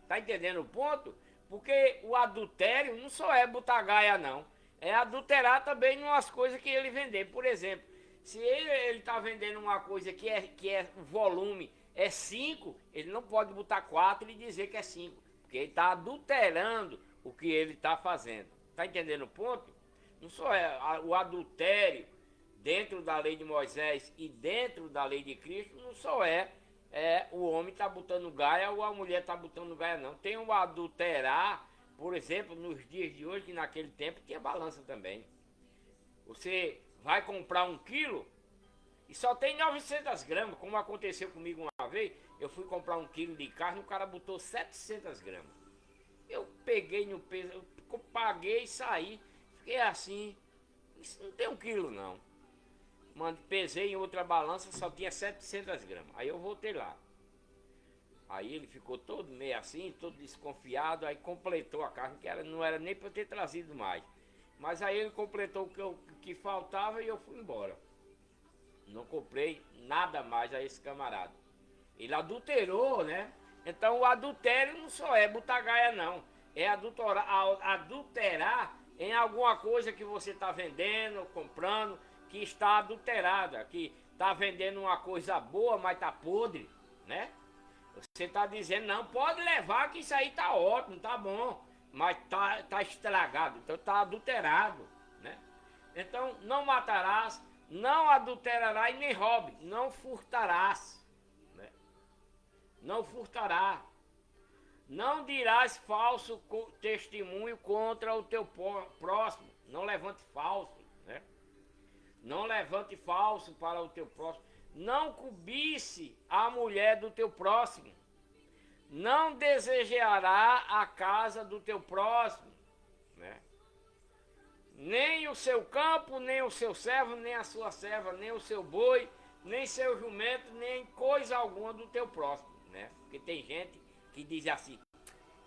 Tá entendendo o ponto? Porque o adultério não só é botar gaia, não. É adulterar também em umas coisas que ele vender. Por exemplo, se ele está vendendo uma coisa que é o volume é 5, ele não pode botar 4 e dizer que é 5. Porque ele está adulterando o que ele está fazendo. Está entendendo o ponto? Não só é o adultério dentro da lei de Moisés e dentro da lei de Cristo, não só é o homem está botando gaia ou a mulher está botando gaia, não. Tem o adulterar, por exemplo, nos dias de hoje, que naquele tempo tinha balança também. Você vai comprar 1 quilo e só tem 900 gramas, como aconteceu comigo uma vez. Eu fui comprar 1 quilo de carne e o cara botou 700 gramas. Eu peguei no peso, eu paguei e saí. Fiquei assim, isso não tem 1 quilo não. Pesei em outra balança, só tinha 700 gramas. Aí eu voltei lá. Aí ele ficou todo meio assim, todo desconfiado. Aí completou a carne, que não era nem para eu ter trazido mais. Mas aí ele completou o que faltava e eu fui embora. Não comprei nada mais a esse camarada. Ele adulterou, né? Então o adultério não só é botar gaia, não. É adulterar em alguma coisa que você está vendendo, comprando, que está adulterada, que está vendendo uma coisa boa, mas está podre, né? Você está dizendo: não, pode levar que isso aí está ótimo, está bom, mas tá estragado, então está adulterado, né? Então, não matarás, não adulterarás e nem roube, não furtarás, né? Não furtará. Não dirás falso testemunho contra o teu próximo, não levante falso, né? Não levante falso para o teu próximo. Não cobice a mulher do teu próximo. Não desejará a casa do teu próximo, né? Nem o seu campo, nem o seu servo, nem a sua serva, nem o seu boi, nem seu jumento, nem coisa alguma do teu próximo, né? Porque tem gente que diz assim: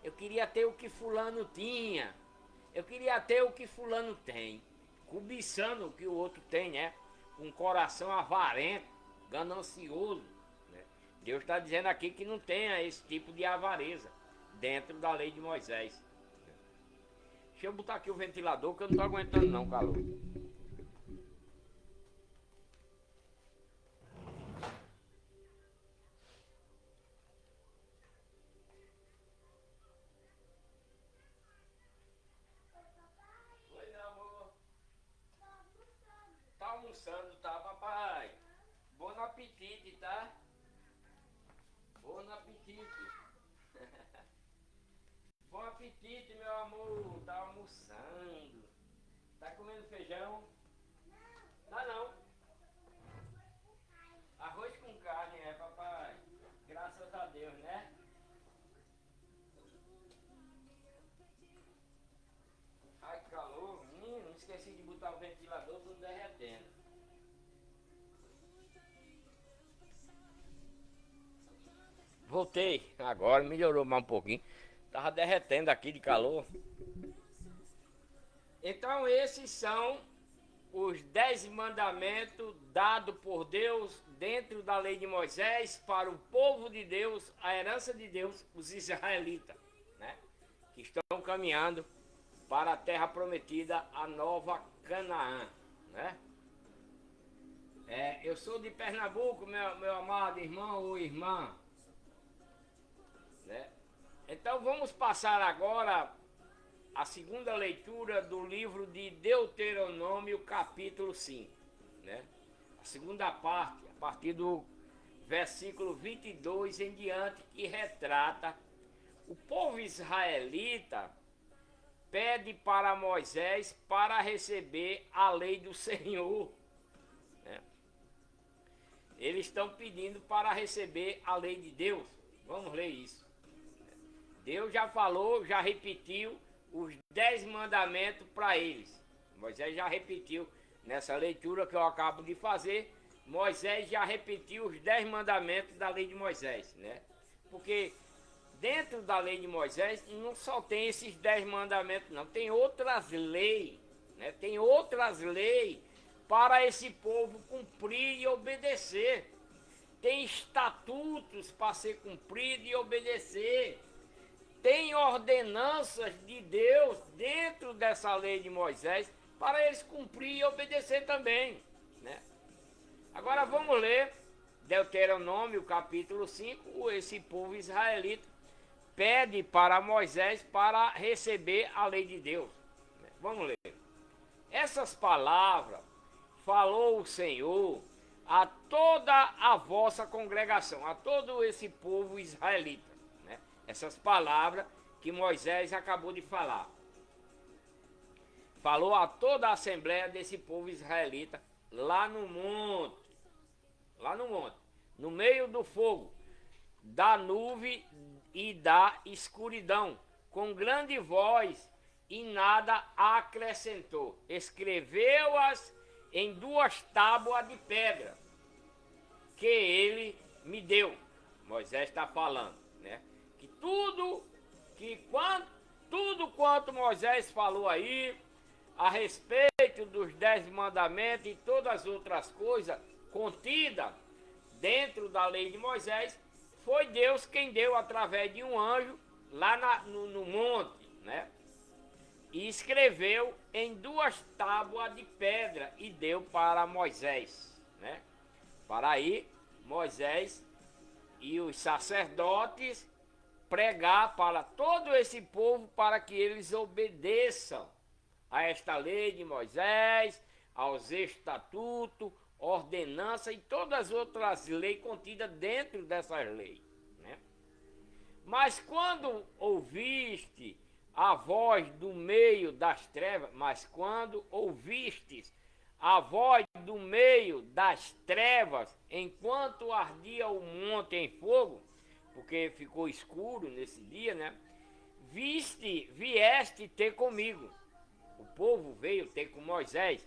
eu queria ter o que fulano tinha, eu queria ter o que fulano tem, cobiçando o que o outro tem, né? Com um coração avarento, ganancioso, né? Deus está dizendo aqui que não tenha esse tipo de avareza dentro da lei de Moisés. Deixa eu botar aqui o ventilador que eu não estou aguentando não, calor. Tá almoçando, tá, papai? Bom apetite, tá? Bom apetite. Bom apetite, meu amor. Tá almoçando. Tá comendo feijão? Tá não. Arroz com carne, é, papai? Graças a Deus, né? Ai, que calor. Esqueci de botar o ventilador, tudo derretendo. Voltei. Agora melhorou mais um pouquinho. Tava derretendo aqui de calor. Então esses são os 10 mandamentos dados por Deus dentro da lei de Moisés para o povo de Deus, a herança de Deus, os israelitas, né? Que estão caminhando para a terra prometida, a nova Canaã, né? Eu sou de Pernambuco, meu amado irmão ou irmã, né? Então vamos passar agora a segunda leitura do livro de Deuteronômio, capítulo 5, né? A segunda parte, a partir do versículo 22 em diante, que retrata o povo israelita pede para Moisés para receber a lei do Senhor, né? Eles estão pedindo para receber a lei de Deus. Vamos ler isso. Deus já falou, já repetiu os 10 mandamentos para eles. Moisés já repetiu nessa leitura que eu acabo de fazer. Moisés já repetiu os 10 mandamentos da lei de Moisés, né? Porque dentro da lei de Moisés não só tem esses 10 mandamentos, não. Tem outras leis, né? Tem outras leis para esse povo cumprir e obedecer. Tem estatutos para ser cumprido e obedecer. Tem ordenanças de Deus dentro dessa lei de Moisés para eles cumprir e obedecer também, né? Agora vamos ler Deuteronômio capítulo 5. Esse povo israelita pede para Moisés para receber a lei de Deus, né? Vamos ler. Essas palavras falou o Senhor a toda a vossa congregação, a todo esse povo israelita. Essas palavras que Moisés acabou de falar. Falou a toda a assembleia desse povo israelita lá no monte. Lá no monte. No meio do fogo, da nuvem e da escuridão. Com grande voz e nada acrescentou. Escreveu-as em 2 tábuas de pedra que ele me deu. Moisés está falando, né? Que tudo quanto Moisés falou aí a respeito dos 10 mandamentos e todas as outras coisas contidas dentro da lei de Moisés, foi Deus quem deu através de um anjo lá no monte, né? E escreveu em 2 tábuas de pedra e deu para Moisés, né? Para aí Moisés e os sacerdotes pregar para todo esse povo para que eles obedeçam a esta lei de Moisés, aos estatutos, ordenanças e todas as outras leis contidas dentro dessas leis, né? Mas quando ouviste a voz do meio das trevas, enquanto ardia o monte em fogo, porque ficou escuro nesse dia, né? Vieste ter comigo. O povo veio ter com Moisés.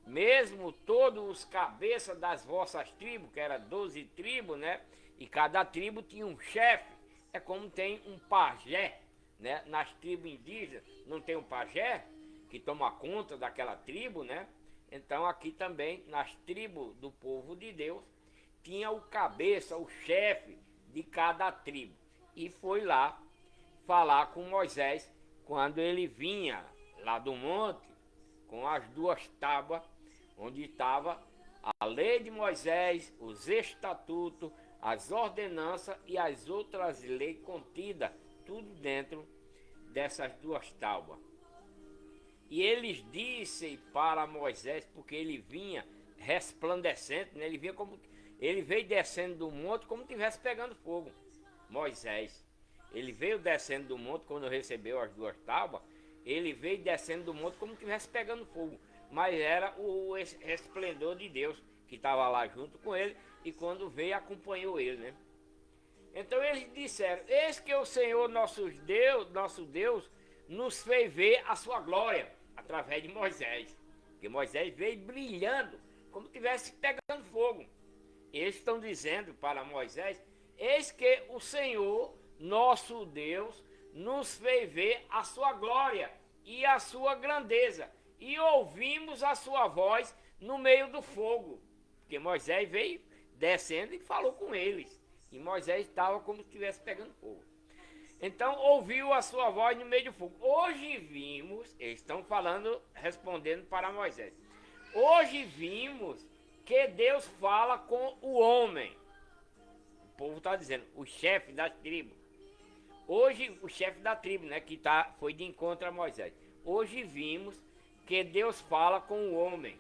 Mesmo todos os cabeças das vossas tribos, que eram 12 tribos, né? E cada tribo tinha um chefe. É como tem um pajé, né? Nas tribos indígenas não tem um pajé que toma conta daquela tribo, né? Então aqui também, nas tribos do povo de Deus, tinha o cabeça, o chefe de cada tribo. E foi lá falar com Moisés quando ele vinha lá do monte com as 2 tábuas onde estava a lei de Moisés, os estatutos, as ordenanças e as outras leis contidas, tudo dentro dessas 2 tábuas. E eles dissem para Moisés, porque ele vinha resplandecente, né? Ele veio descendo do monte como se estivesse pegando fogo. Moisés, ele veio descendo do monte quando recebeu as 2 tábuas, ele veio descendo do monte como se estivesse pegando fogo, mas era o resplendor de Deus que estava lá junto com ele, e quando veio acompanhou ele, né? Então eles disseram: eis que o Senhor nosso Deus nos fez ver a sua glória através de Moisés, porque Moisés veio brilhando como se estivesse pegando fogo. Eles estão dizendo para Moisés: eis que o Senhor nosso Deus nos fez ver a sua glória e a sua grandeza, e ouvimos a sua voz no meio do fogo. Porque Moisés veio descendo e falou com eles, e Moisés estava como se estivesse pegando fogo. Então ouviu a sua voz no meio do fogo. Hoje vimos, eles estão falando, respondendo para Moisés: hoje vimos que Deus fala com o homem. O povo está dizendo, o chefe da tribo. Hoje, o chefe da tribo, né, que foi de encontro a Moisés. Hoje vimos que Deus fala com o homem,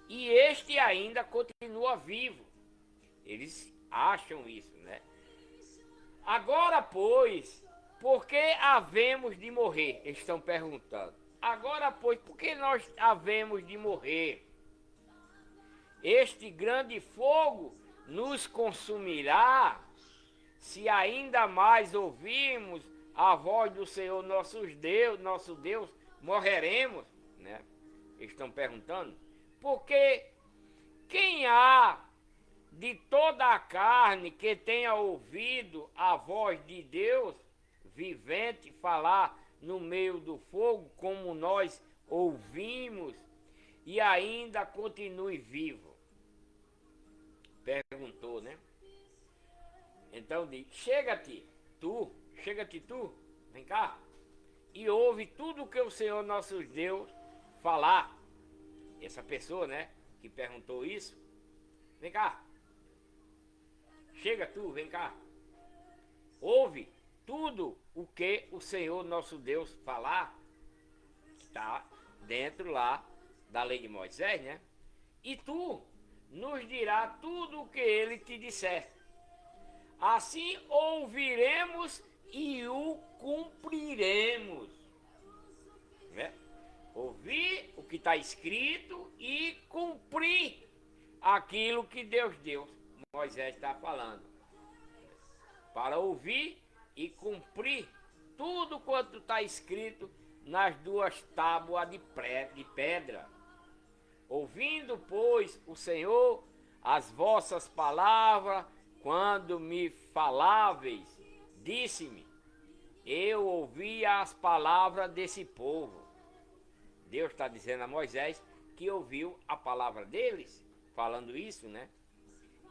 e este ainda continua vivo. Eles acham isso, né? Agora, pois, por que havemos de morrer? Eles estão perguntando. Agora, pois, por que nós havemos de morrer? Este grande fogo nos consumirá, se ainda mais ouvirmos a voz do Senhor nosso Deus, morreremos, né? Eles estão perguntando. Porque quem há de toda a carne que tenha ouvido a voz de Deus vivente falar no meio do fogo, como nós ouvimos, e ainda continue vivo? Perguntou, né? Então diz: chega-te tu, vem cá, e ouve tudo o que o Senhor nosso Deus falar. Essa pessoa, né, que perguntou isso, vem cá, chega tu, vem cá, ouve tudo o que o Senhor nosso Deus falar, que está dentro lá da lei de Moisés, né? E tu nos dirá tudo o que ele te disser. Assim ouviremos e o cumpriremos. Né? Ouvir o que está escrito e cumprir aquilo que Deus deu. Moisés está falando. Para ouvir e cumprir tudo quanto está escrito nas 2 tábuas de pedra. Ouvindo, pois, o Senhor as vossas palavras, quando me faláveis, disse-me: eu ouvi as palavras desse povo. Deus está dizendo a Moisés que ouviu a palavra deles, falando isso, né?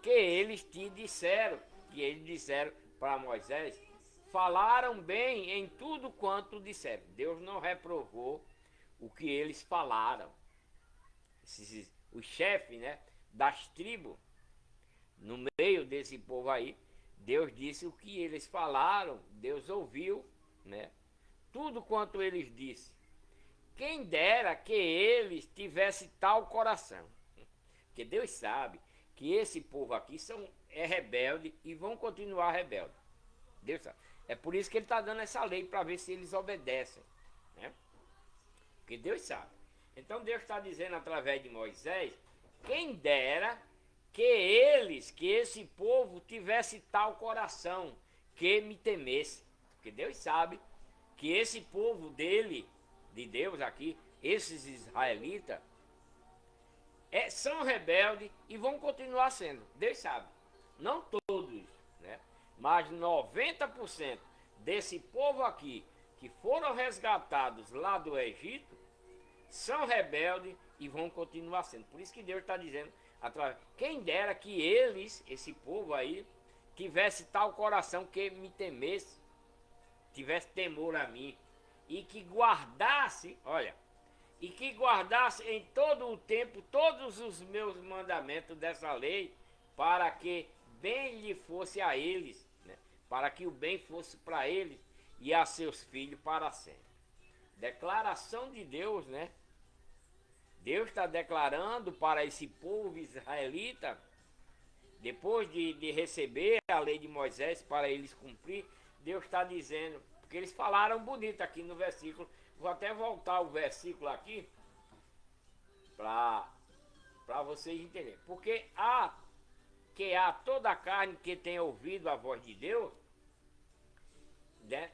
Que eles te disseram, que eles disseram para Moisés, falaram bem em tudo quanto disseram. Deus não reprovou o que eles falaram. O chefe, né, das tribos, no meio desse povo aí, Deus disse o que eles falaram, Deus ouviu, né? Tudo quanto eles disseram. Quem dera que eles tivessem tal coração. Porque Deus sabe que esse povo aqui é rebelde e vão continuar rebelde. Deus sabe. É por isso que ele está dando essa lei, para ver se eles obedecem, né? Porque Deus sabe. Então Deus está dizendo através de Moisés: quem dera que esse povo tivesse tal coração, que me temesse. Porque Deus sabe que esse povo dele, de Deus aqui, esses israelitas, são rebeldes e vão continuar sendo. Deus sabe. Não todos, né? Mas 90% desse povo aqui, que foram resgatados lá do Egito, são rebeldes e vão continuar sendo. Por isso que Deus está dizendo, quem dera que eles, esse povo aí, tivesse tal coração que me temesse, tivesse temor a mim, e que guardasse, olha, e que guardasse em todo o tempo todos os meus mandamentos dessa lei, para que bem lhe fosse a eles, né? Para que o bem fosse para eles e a seus filhos para sempre. Declaração de Deus, né? Deus está declarando para esse povo israelita, depois de receber a lei de Moisés para eles cumprir, Deus está dizendo, porque eles falaram bonito aqui no versículo, vou até voltar o versículo aqui, para vocês entenderem. Porque há toda a carne que tem ouvido a voz de Deus, né?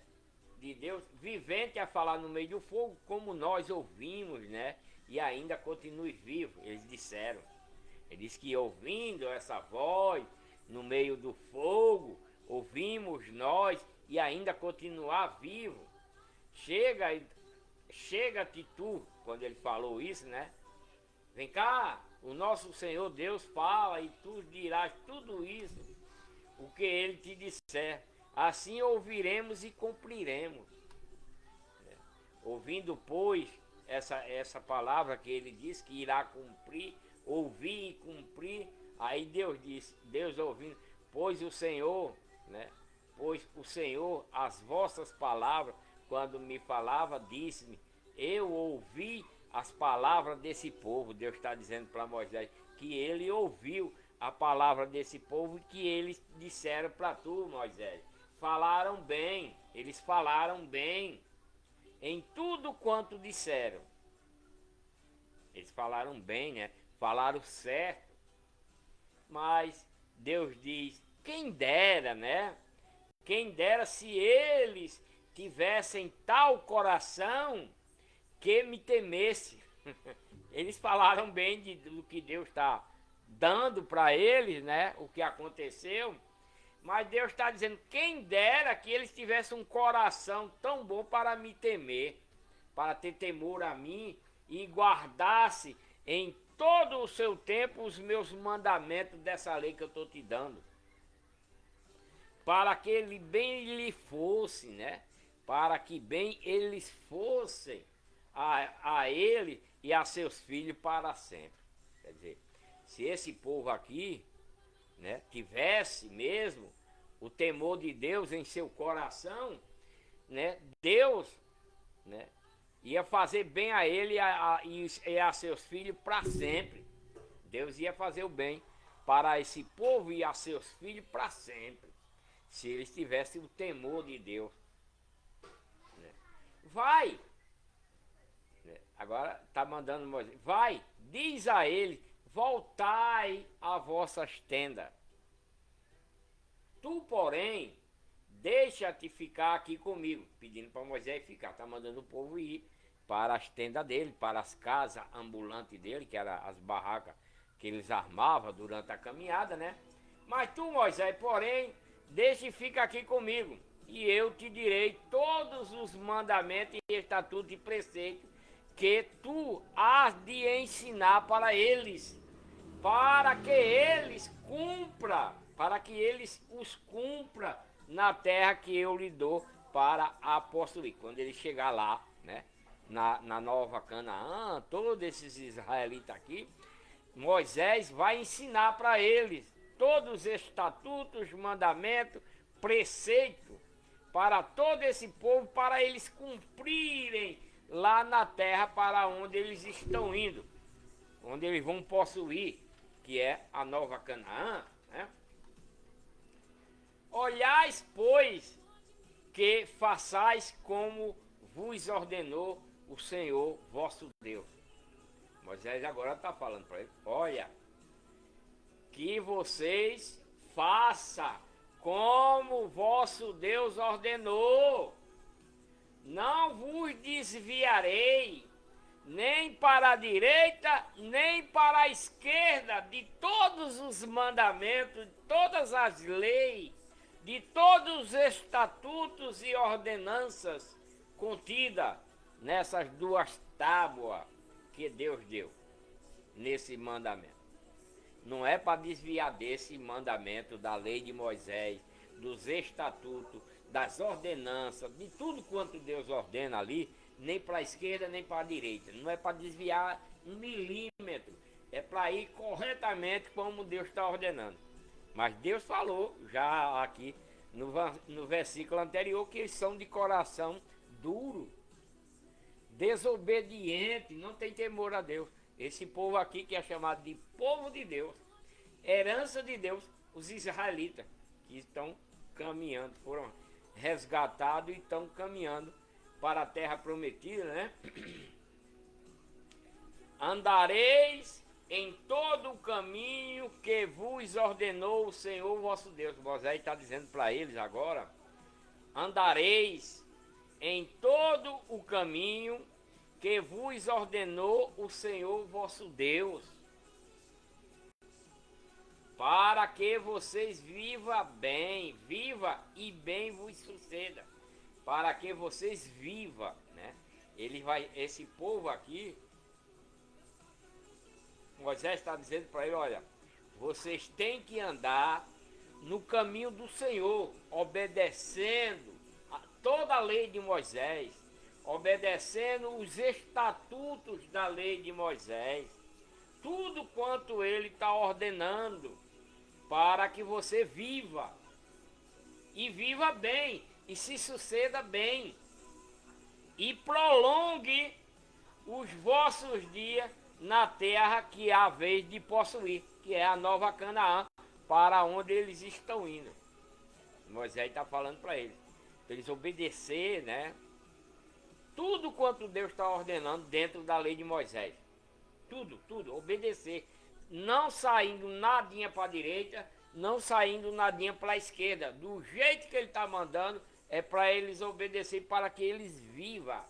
De Deus, vivente a falar no meio do fogo, como nós ouvimos, né? E ainda continue vivo, eles disseram. Ele disse que ouvindo essa voz no meio do fogo, ouvimos nós e ainda continuar vivo. Chega-te tu, quando ele falou isso, né? Vem cá, o nosso Senhor Deus fala e tu dirás tudo isso, o que ele te disser. Assim ouviremos e cumpriremos. Ouvindo, pois, essa palavra que ele diz que irá cumprir, ouvir e cumprir, aí Deus disse, Deus ouvindo, pois o Senhor, né? Pois o Senhor, as vossas palavras, quando me falava, disse-me, eu ouvi as palavras desse povo. Deus está dizendo para Moisés que ele ouviu a palavra desse povo e que eles disseram para tu, Moisés. Falaram bem, eles falaram bem em tudo quanto disseram. Eles falaram bem, né? Falaram certo. Mas Deus diz, quem dera, né? Quem dera se eles tivessem tal coração que me temesse. Eles falaram bem do que Deus está dando para eles, né? O que aconteceu. Mas Deus está dizendo, quem dera que eles tivessem um coração tão bom para me temer, para ter temor a mim e guardasse em todo o seu tempo os meus mandamentos dessa lei que eu estou te dando. Para que ele bem lhe fosse, né? Para que bem eles fossem a ele e a seus filhos para sempre. Quer dizer, se esse povo aqui, né, tivesse mesmo o temor de Deus em seu coração, né, Deus, né, ia fazer bem a ele e a seus filhos para sempre. Deus ia fazer o bem para esse povo e a seus filhos para sempre, se eles tivessem o temor de Deus. Né. Vai! Agora está mandando Moisés, vai, diz a ele, voltai a vossas tendas. Tu, porém, deixa-te ficar aqui comigo, pedindo para Moisés ficar. Está mandando o povo ir para as tendas dele, para as casas ambulantes dele, que eram as barracas que eles armavam durante a caminhada, né? Mas tu, Moisés, porém, deixa e fica aqui comigo, e eu te direi todos os mandamentos e estatutos e preceitos que tu has de ensinar para eles, para que eles os cumpra na terra que eu lhe dou para a possuir. Quando ele chegar lá, né, na Nova Canaã, todos esses israelitas aqui, Moisés vai ensinar para eles todos os estatutos, mandamentos, preceitos para todo esse povo, para eles cumprirem lá na terra para onde eles estão indo, onde eles vão possuir, que é a Nova Canaã, né? Olhais, pois, que façais como vos ordenou o Senhor vosso Deus. Moisés agora está falando para ele, olha, que vocês façam como vosso Deus ordenou. Não vos desviarei, nem para a direita, nem para a esquerda, de todos os mandamentos, de todas as leis, de todos os estatutos e ordenanças contidas nessas duas tábuas que Deus deu, nesse mandamento. Não é para desviar desse mandamento, da lei de Moisés, dos estatutos, das ordenanças, de tudo quanto Deus ordena ali, nem para a esquerda, nem para a direita. Não é para desviar 1 milímetro, é para ir corretamente como Deus está ordenando. Mas Deus falou já aqui no versículo anterior que eles são de coração duro, desobediente, não tem temor a Deus. esse povo aqui que é chamado de povo de Deus, herança de Deus, os israelitas, que estão caminhando, foram resgatados e estão caminhando para a terra prometida, né? Andareis em todo o caminho que vos ordenou o Senhor vosso Deus. Moisés está dizendo para eles agora: andareis em todo o caminho que vos ordenou o Senhor vosso Deus, para que vocês viva e bem vos suceda. Para que vocês vivam, né? Esse povo aqui, Moisés está dizendo para ele: olha, vocês têm que andar no caminho do Senhor, obedecendo a toda a lei de Moisés, obedecendo os estatutos da lei de Moisés, tudo quanto ele está ordenando, para que você viva, e viva bem, e se suceda bem, e prolongue os vossos dias na terra que há vez de possuir, que é a Nova Canaã, para onde eles estão indo. Moisés está falando para eles obedecer, né? Tudo quanto Deus está ordenando dentro da lei de Moisés. Tudo, obedecer. Não saindo nadinha para a direita, não saindo nadinha para a esquerda. Do jeito que ele está mandando, é para eles obedecer, para que eles vivam.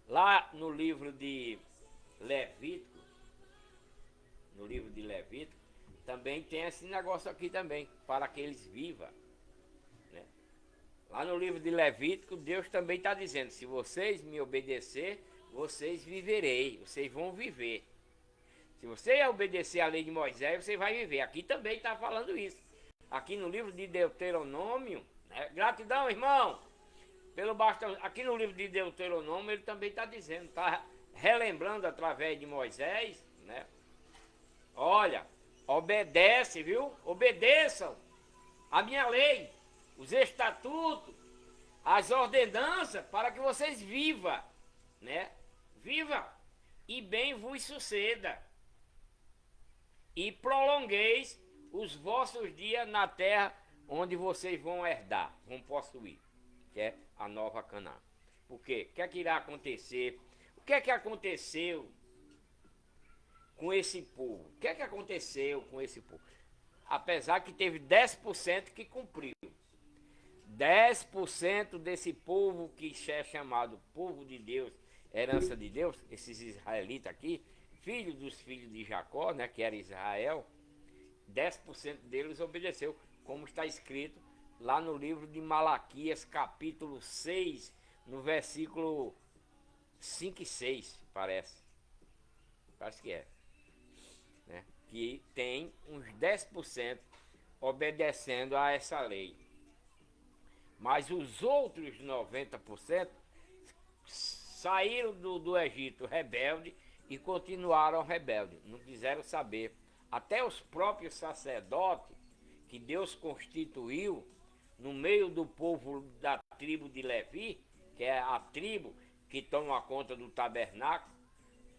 Lá no livro de Levítico, também tem esse negócio aqui também, para que eles vivam, né? Lá no livro de Levítico, Deus também está dizendo: se vocês me obedecer, vocês viverei, vocês vão viver. Se você obedecer a lei de Moisés, você vai viver. Aqui também está falando isso. Aqui no livro de Deuteronômio, né? Gratidão, irmão, pelo bastão. Aqui no livro de Deuteronômio, ele também está dizendo, está relembrando através de Moisés, né? Olha, obedece, viu? Obedeçam a minha lei, os estatutos, as ordenanças, para que vocês vivam, né? Viva e bem vos suceda, e prolongueis os vossos dias na terra onde vocês vão herdar, vão possuir, que é a Nova Canaã. Por quê? O que é que irá acontecer? O que é que aconteceu com esse povo? O que é que aconteceu com esse povo? Apesar que teve 10% que cumpriu. 10% desse povo que é chamado povo de Deus, herança de Deus, esses israelitas aqui, filhos dos filhos de Jacó, né, que era Israel, 10% deles obedeceu, como está escrito lá no livro de Malaquias, capítulo 6, no versículo 5 e 6, parece que é, né, que tem uns 10% obedecendo a essa lei. Mas os outros 90% saíram do Egito rebelde e continuaram rebeldes, não quiseram saber. Até os próprios sacerdotes que Deus constituiu no meio do povo da tribo de Levi, que é a tribo que toma conta do tabernáculo,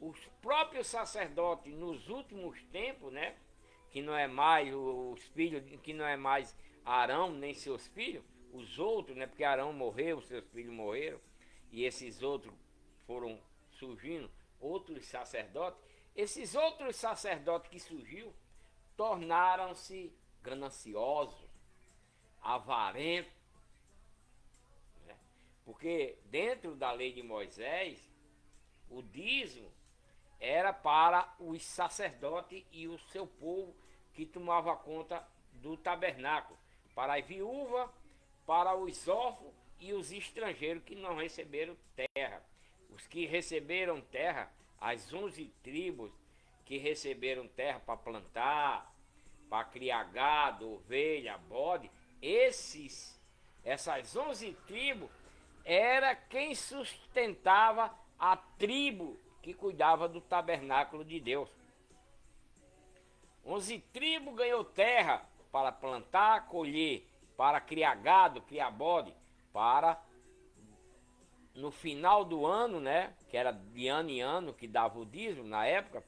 os próprios sacerdotes nos últimos tempos, né, que não é mais os filhos, que não é mais Arão nem seus filhos, os outros, né, porque Arão morreu, seus filhos morreram, e esses outros foram surgindo, outros sacerdotes. Esses outros sacerdotes que surgiu tornaram-se gananciosos, avarentos, né? Porque dentro da lei de Moisés, o dízimo era para os sacerdotes e o seu povo que tomava conta do tabernáculo, para as viúvas, para os órfãos e os estrangeiros que não receberam terra. Os que receberam terra, as 11 tribos que receberam terra para plantar, para criar gado, ovelha, bode, essas 11 tribos era quem sustentava a tribo que cuidava do tabernáculo de Deus. 11 tribos ganhou terra para plantar, colher, para criar gado, criar bode, para no final do ano, né, que era de ano em ano, que dava o dízimo na época,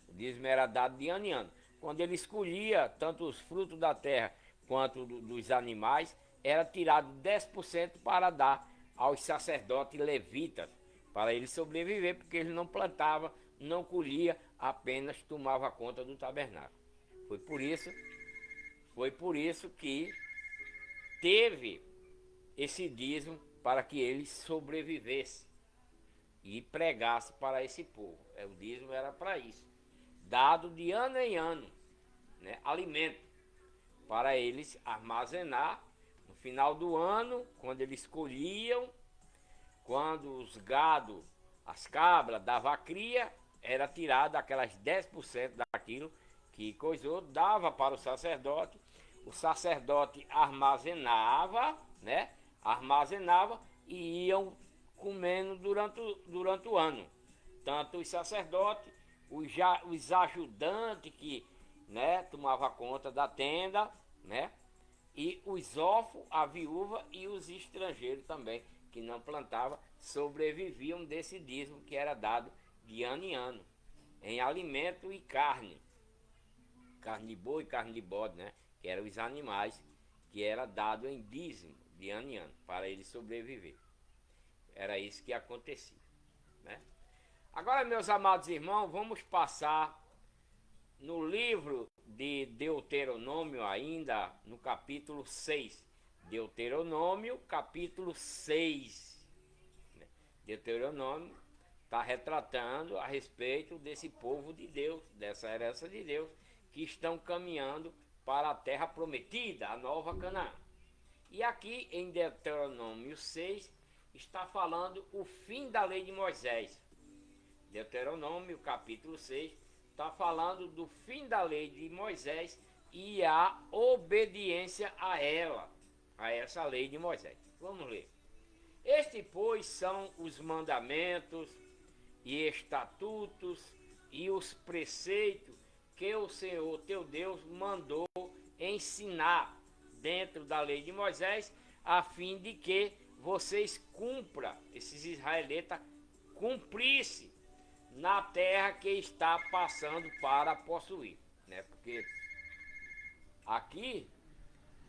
o dízimo era dado de ano em ano. Quando ele escolhia tanto os frutos da terra quanto dos animais, era tirado 10% para dar aos sacerdotes levitas, para ele sobreviver, porque ele não plantava, não colhia, apenas tomava conta do tabernáculo. Foi por isso que teve esse dízimo, para que ele sobrevivesse e pregasse para esse povo. O dízimo era para isso, dado de ano em ano, né, alimento, para eles armazenar no final do ano, quando eles colhiam, quando os gado, as cabras, dava a cria, era tirado aquelas 10% daquilo que coisou, dava para o sacerdote armazenava, né? Armazenava e iam comendo durante o ano. Tanto os sacerdotes, os ajudantes que, né, tomava conta da tenda, né? E os órfãos, a viúva e os estrangeiros também, que não plantavam, sobreviviam desse dízimo que era dado de ano em ano, em alimento e carne. Carne de boi e carne de bode, né? Que eram os animais que era dado em dízimo de ano em ano, para eles sobreviver. Era isso que acontecia, né? Agora, meus amados irmãos, vamos passar no livro de Deuteronômio, ainda no capítulo 6. Deuteronômio, capítulo 6. Deuteronômio está retratando a respeito desse povo de Deus, dessa herança de Deus, que estão caminhando para a terra prometida, a nova Canaã. E aqui em Deuteronômio 6 está falando o fim da lei de Moisés. Deuteronômio capítulo 6 está falando do fim da lei de Moisés e a obediência a ela, a essa lei de Moisés. Vamos ler. Este, pois, são os mandamentos e estatutos e os preceitos que o Senhor teu Deus mandou ensinar dentro da lei de Moisés, a fim de que vocês cumpram, esses israelitas cumprissem na terra que está passando para possuir, né? Porque aqui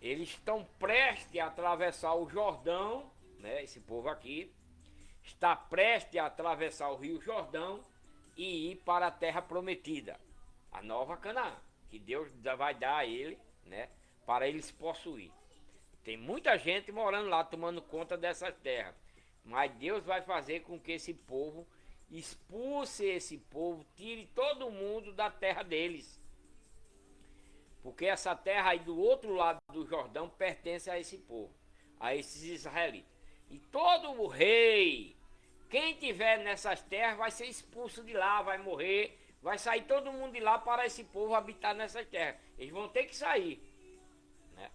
eles estão prestes a atravessar o Jordão, né? Esse povo aqui está prestes a atravessar o Rio Jordão e ir para a terra prometida, a nova Canaã, que Deus vai dar a ele, né? Para eles possuir. Tem muita gente morando lá, tomando conta dessas terras, mas Deus vai fazer com que esse povo expulse esse povo, tire todo mundo da terra deles, porque essa terra aí do outro lado do Jordão pertence a esse povo, a esses israelitas. E todo o rei, quem tiver nessas terras vai ser expulso de lá, vai morrer, vai sair todo mundo de lá para esse povo habitar nessas terras. Eles vão ter que sair, né?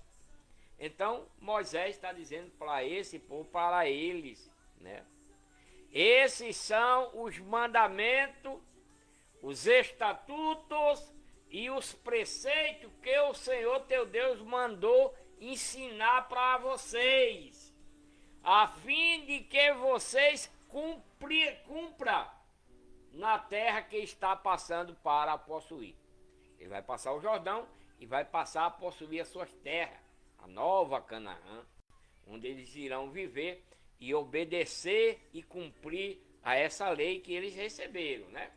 Então Moisés está dizendo para esse povo, para eles, né? Esses são os mandamentos, os estatutos e os preceitos que o Senhor teu Deus mandou ensinar para vocês, a fim de que vocês cumpram na terra que está passando para possuir. Ele vai passar o Jordão e vai passar a possuir as suas terras, a nova Canaã, onde eles irão viver e obedecer e cumprir a essa lei que eles receberam, né?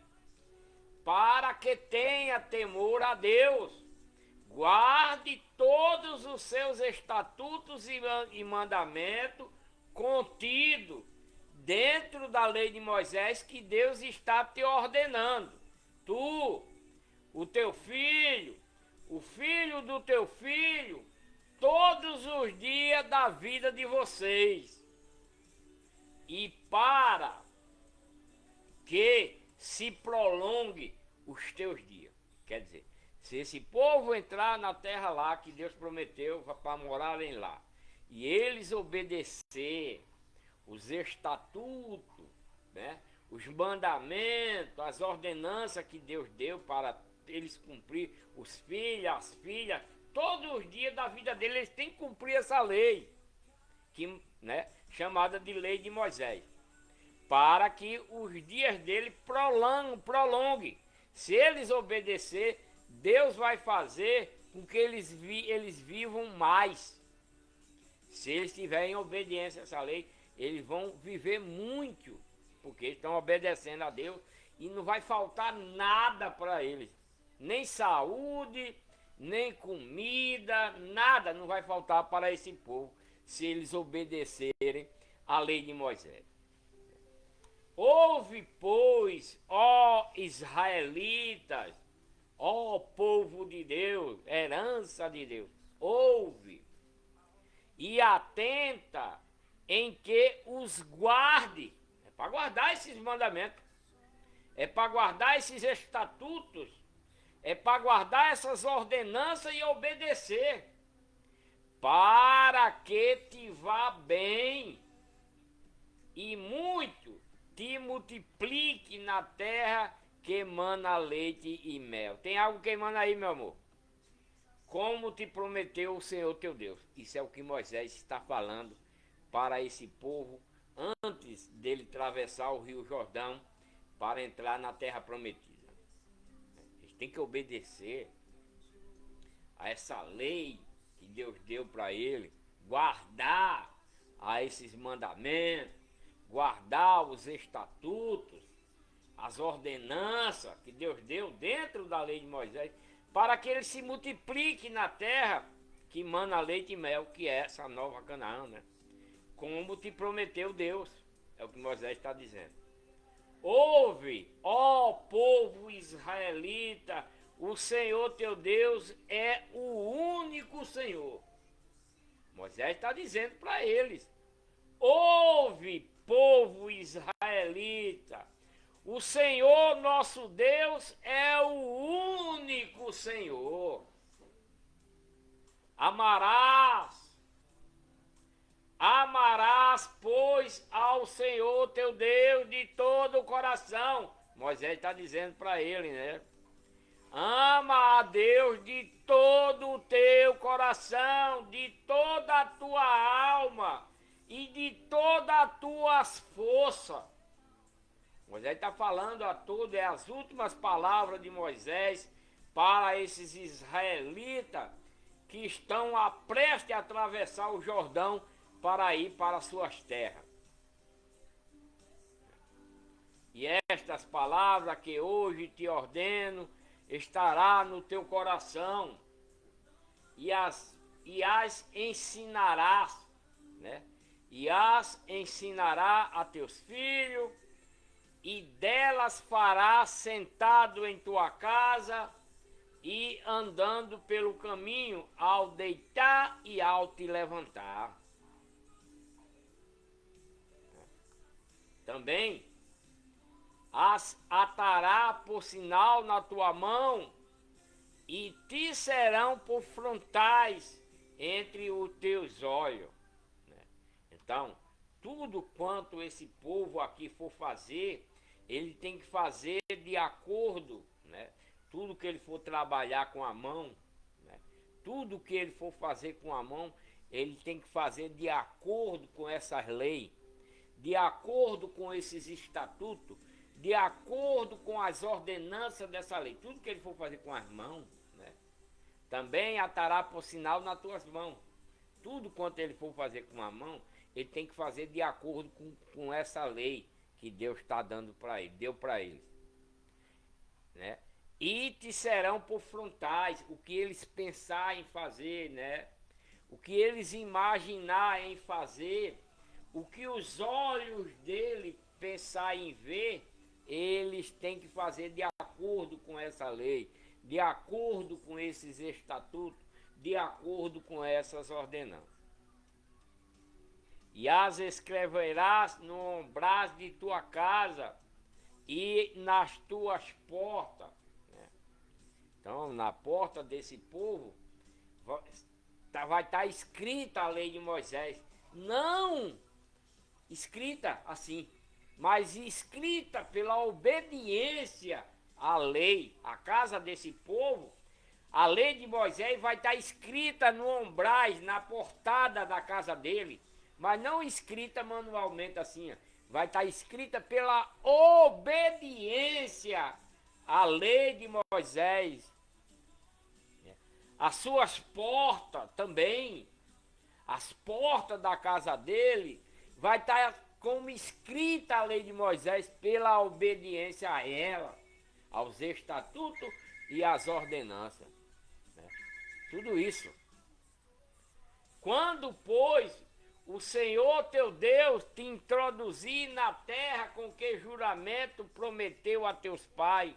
Para que tenha temor a Deus, guarde todos os seus estatutos e mandamentos contidos dentro da lei de Moisés que Deus está te ordenando. Tu, o teu filho, o filho do teu filho, todos os dias da vida de vocês. E para que se prolongue os teus dias. Quer dizer, se esse povo entrar na terra lá que Deus prometeu para morarem lá, e eles obedecer os estatutos, né, os mandamentos, as ordenanças que Deus deu para eles cumprir, os filhos, as filhas, todos os dias da vida deles, eles têm que cumprir essa lei, que, né, chamada de lei de Moisés. para que os dias dele prolongue. Se eles obedecer, Deus vai fazer com que eles vivam mais. Se eles tiverem obediência a essa lei, eles vão viver muito, porque estão obedecendo a Deus e não vai faltar nada para eles. Nem saúde, nem comida, nada não vai faltar para esse povo, se eles obedecerem à lei de Moisés. Ouve, pois, ó israelitas, ó povo de Deus, herança de Deus, ouve e atenta em que os guarde. É para guardar esses mandamentos, é para guardar esses estatutos, é para guardar essas ordenanças e obedecer, para que te vá bem e muito te multiplique na terra que emana leite e mel. Tem algo queimando aí, meu amor? Como te prometeu o Senhor teu Deus. Isso é o que Moisés está falando para esse povo antes dele atravessar o rio Jordão para entrar na terra prometida. Eles têm que obedecer a essa lei que Deus deu para ele, guardar a esses mandamentos, guardar os estatutos, as ordenanças que Deus deu dentro da lei de Moisés, para que ele se multiplique na terra que mana leite e mel, que é essa nova Canaã, né? Como te prometeu Deus, é o que Moisés está dizendo. Ouve, ó povo israelita, o Senhor teu Deus é o único Senhor. Moisés está dizendo para eles: ouve, povo israelita, o Senhor nosso Deus é o único Senhor. Amarás, pois, ao Senhor teu Deus de todo o coração. Moisés está dizendo para ele, né? Ama a Deus de todo o teu coração, de toda a tua alma e de todas as tuas forças. Moisés está falando a todos, é as últimas palavras de Moisés para esses israelitas que estão prestes a atravessar o Jordão para ir para suas terras. E estas palavras que hoje te ordeno estará no teu coração e as ensinarás, né? E as ensinará a teus filhos, e delas farás sentado em tua casa e andando pelo caminho ao deitar e ao te levantar. Também as atará por sinal na tua mão e te serão por frontais entre os teus olhos. Então, tudo quanto esse povo aqui for fazer, ele tem que fazer de acordo, né? Tudo que ele for trabalhar com a mão, né? Tudo que ele for fazer com a mão, ele tem que fazer de acordo com essas leis, de acordo com esses estatutos, de acordo com as ordenanças dessa lei. Tudo que ele for fazer com as mãos, né? Também atará por sinal nas tuas mãos. Tudo quanto ele for fazer com a mão, ele tem que fazer de acordo com essa lei que Deus está dando para ele, deu para eles, né? E te serão por frontais, o que eles pensar em fazer, né? O que eles imaginar em fazer, o que os olhos dele pensar em ver, eles têm que fazer de acordo com essa lei, de acordo com esses estatutos, de acordo com essas ordenanças. E as escreverás no umbral de tua casa e nas tuas portas, né? Então, na porta desse povo vai estar escrita a lei de Moisés. Não escrita assim, mas escrita pela obediência à lei. A casa desse povo, a lei de Moisés vai estar escrita no umbrais, na portada da casa dele, mas não escrita manualmente assim, vai estar escrita pela obediência à lei de Moisés. As suas portas também, as portas da casa dele, vai estar como escrita a lei de Moisés pela obediência a ela, aos estatutos e às ordenanças. Né? Tudo isso. Quando, pois, o Senhor teu Deus te introduzir na terra com que juramento prometeu a teus pais,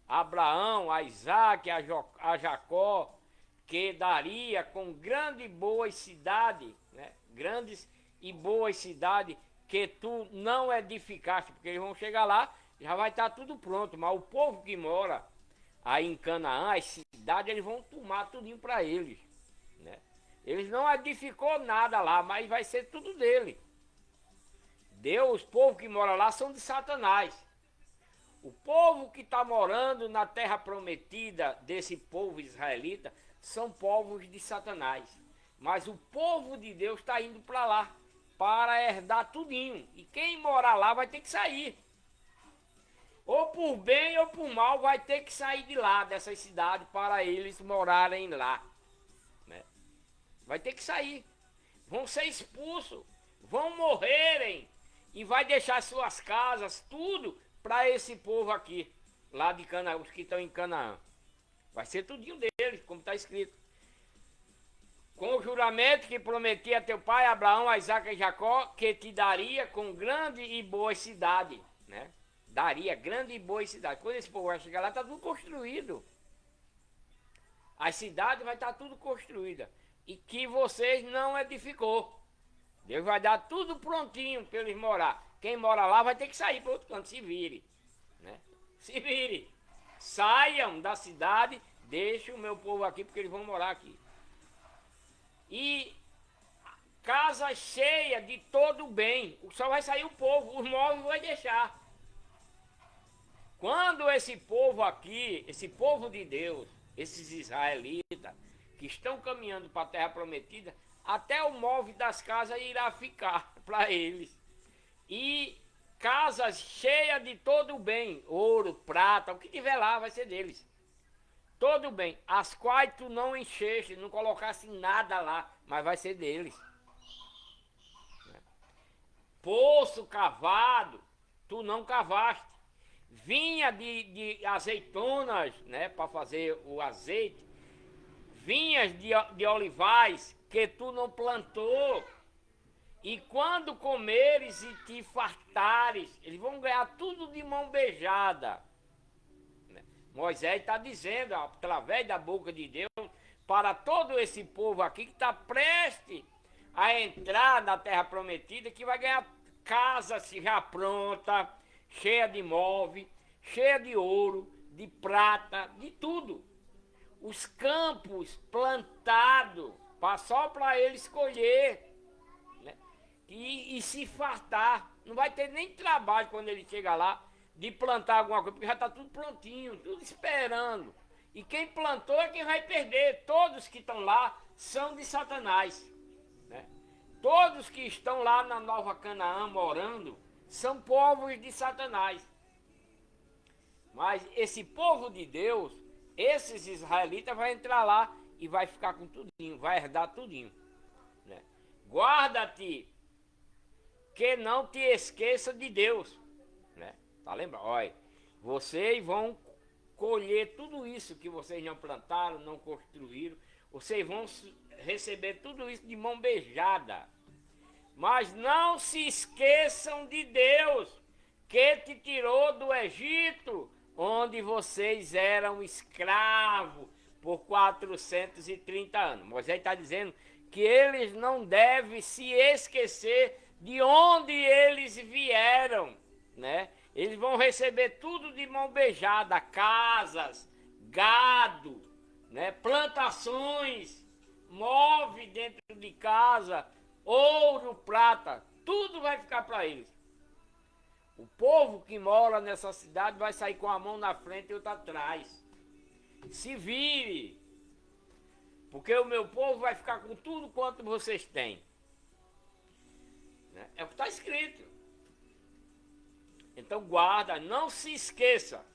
Abraão, a Isaque, a Jacó, que daria com grande e boas cidades, né? Grandes e boas cidades que tu não edificaste, porque eles vão chegar lá, já vai estar tudo pronto, mas o povo que mora aí em Canaã, as cidades, eles vão tomar tudinho para eles, né? Eles não edificou nada lá, mas vai ser tudo dele. Deus, os povos que moram lá são de Satanás. O povo que está morando na terra prometida desse povo israelita são povos de Satanás. Mas o povo de Deus está indo para lá, para herdar tudinho. E quem morar lá vai ter que sair. Ou por bem ou por mal vai ter que sair de lá, dessas cidades, para eles morarem lá. Né? Vai ter que sair. Vão ser expulsos, vão morrerem. E vai deixar suas casas, tudo, para esse povo aqui, lá de Canaã, os que estão em Canaã. Vai ser tudinho deles, como está escrito. Com o juramento que prometia a teu pai, Abraão, a Isaque e Jacó, que te daria com grande e boa cidade, né? Daria grande e boa cidade. Quando esse povo vai chegar lá, está tudo construído. As cidades vai estar tudo construída. E que vocês não edificou. Deus vai dar tudo prontinho para eles morar. Quem mora lá vai ter que sair para outro canto, se vire. Né? Se vire. Saiam da cidade, deixem o meu povo aqui, porque eles vão morar aqui. E casa cheia de todo o bem. Só vai sair o povo, os móveis vai deixar. Quando esse povo aqui, esse povo de Deus, esses israelitas, que estão caminhando para a terra prometida, até o móvel das casas irá ficar para eles. E casas cheias de todo o bem, ouro, prata, o que tiver lá vai ser deles. Todo o bem, as quais tu não encheste, não colocasse nada lá, mas vai ser deles. Poço cavado, tu não cavaste. Vinha de azeitonas, né, para fazer o azeite. Vinhas de olivais que tu não plantou. E quando comeres e te fartares, eles vão ganhar tudo de mão beijada. Moisés está dizendo, através da boca de Deus, para todo esse povo aqui que está prestes a entrar na terra prometida, que vai ganhar casa já pronta, cheia de móveis, cheia de ouro, de prata, de tudo. Os campos plantados, só para ele escolher, né? E se fartar. Não vai ter nem trabalho quando ele chega lá de plantar alguma coisa, porque já está tudo prontinho, tudo esperando. E quem plantou é quem vai perder. Todos que estão lá são de Satanás. Né? Todos que estão lá na Nova Canaã morando são povos de Satanás. Mas esse povo de Deus, esses israelitas, vai entrar lá e vai ficar com tudinho, vai herdar tudinho. Né? Guarda-te, que não te esqueça de Deus. Né? Tá lembrando? Olha, vocês vão colher tudo isso que vocês não plantaram, não construíram. Vocês vão receber tudo isso de mão beijada. Mas não se esqueçam de Deus, que te tirou do Egito, onde vocês eram escravos por 430 anos. Moisés está dizendo que eles não devem se esquecer de onde eles vieram, né? Eles vão receber tudo de mão beijada, casas, gado, né? Plantações, móveis dentro de casa, ouro, prata, tudo vai ficar para eles. O povo que mora nessa cidade vai sair com a mão na frente e outra atrás. Se vire, porque o meu povo vai ficar com tudo quanto vocês têm. É o que está escrito. Então guarda, não se esqueça.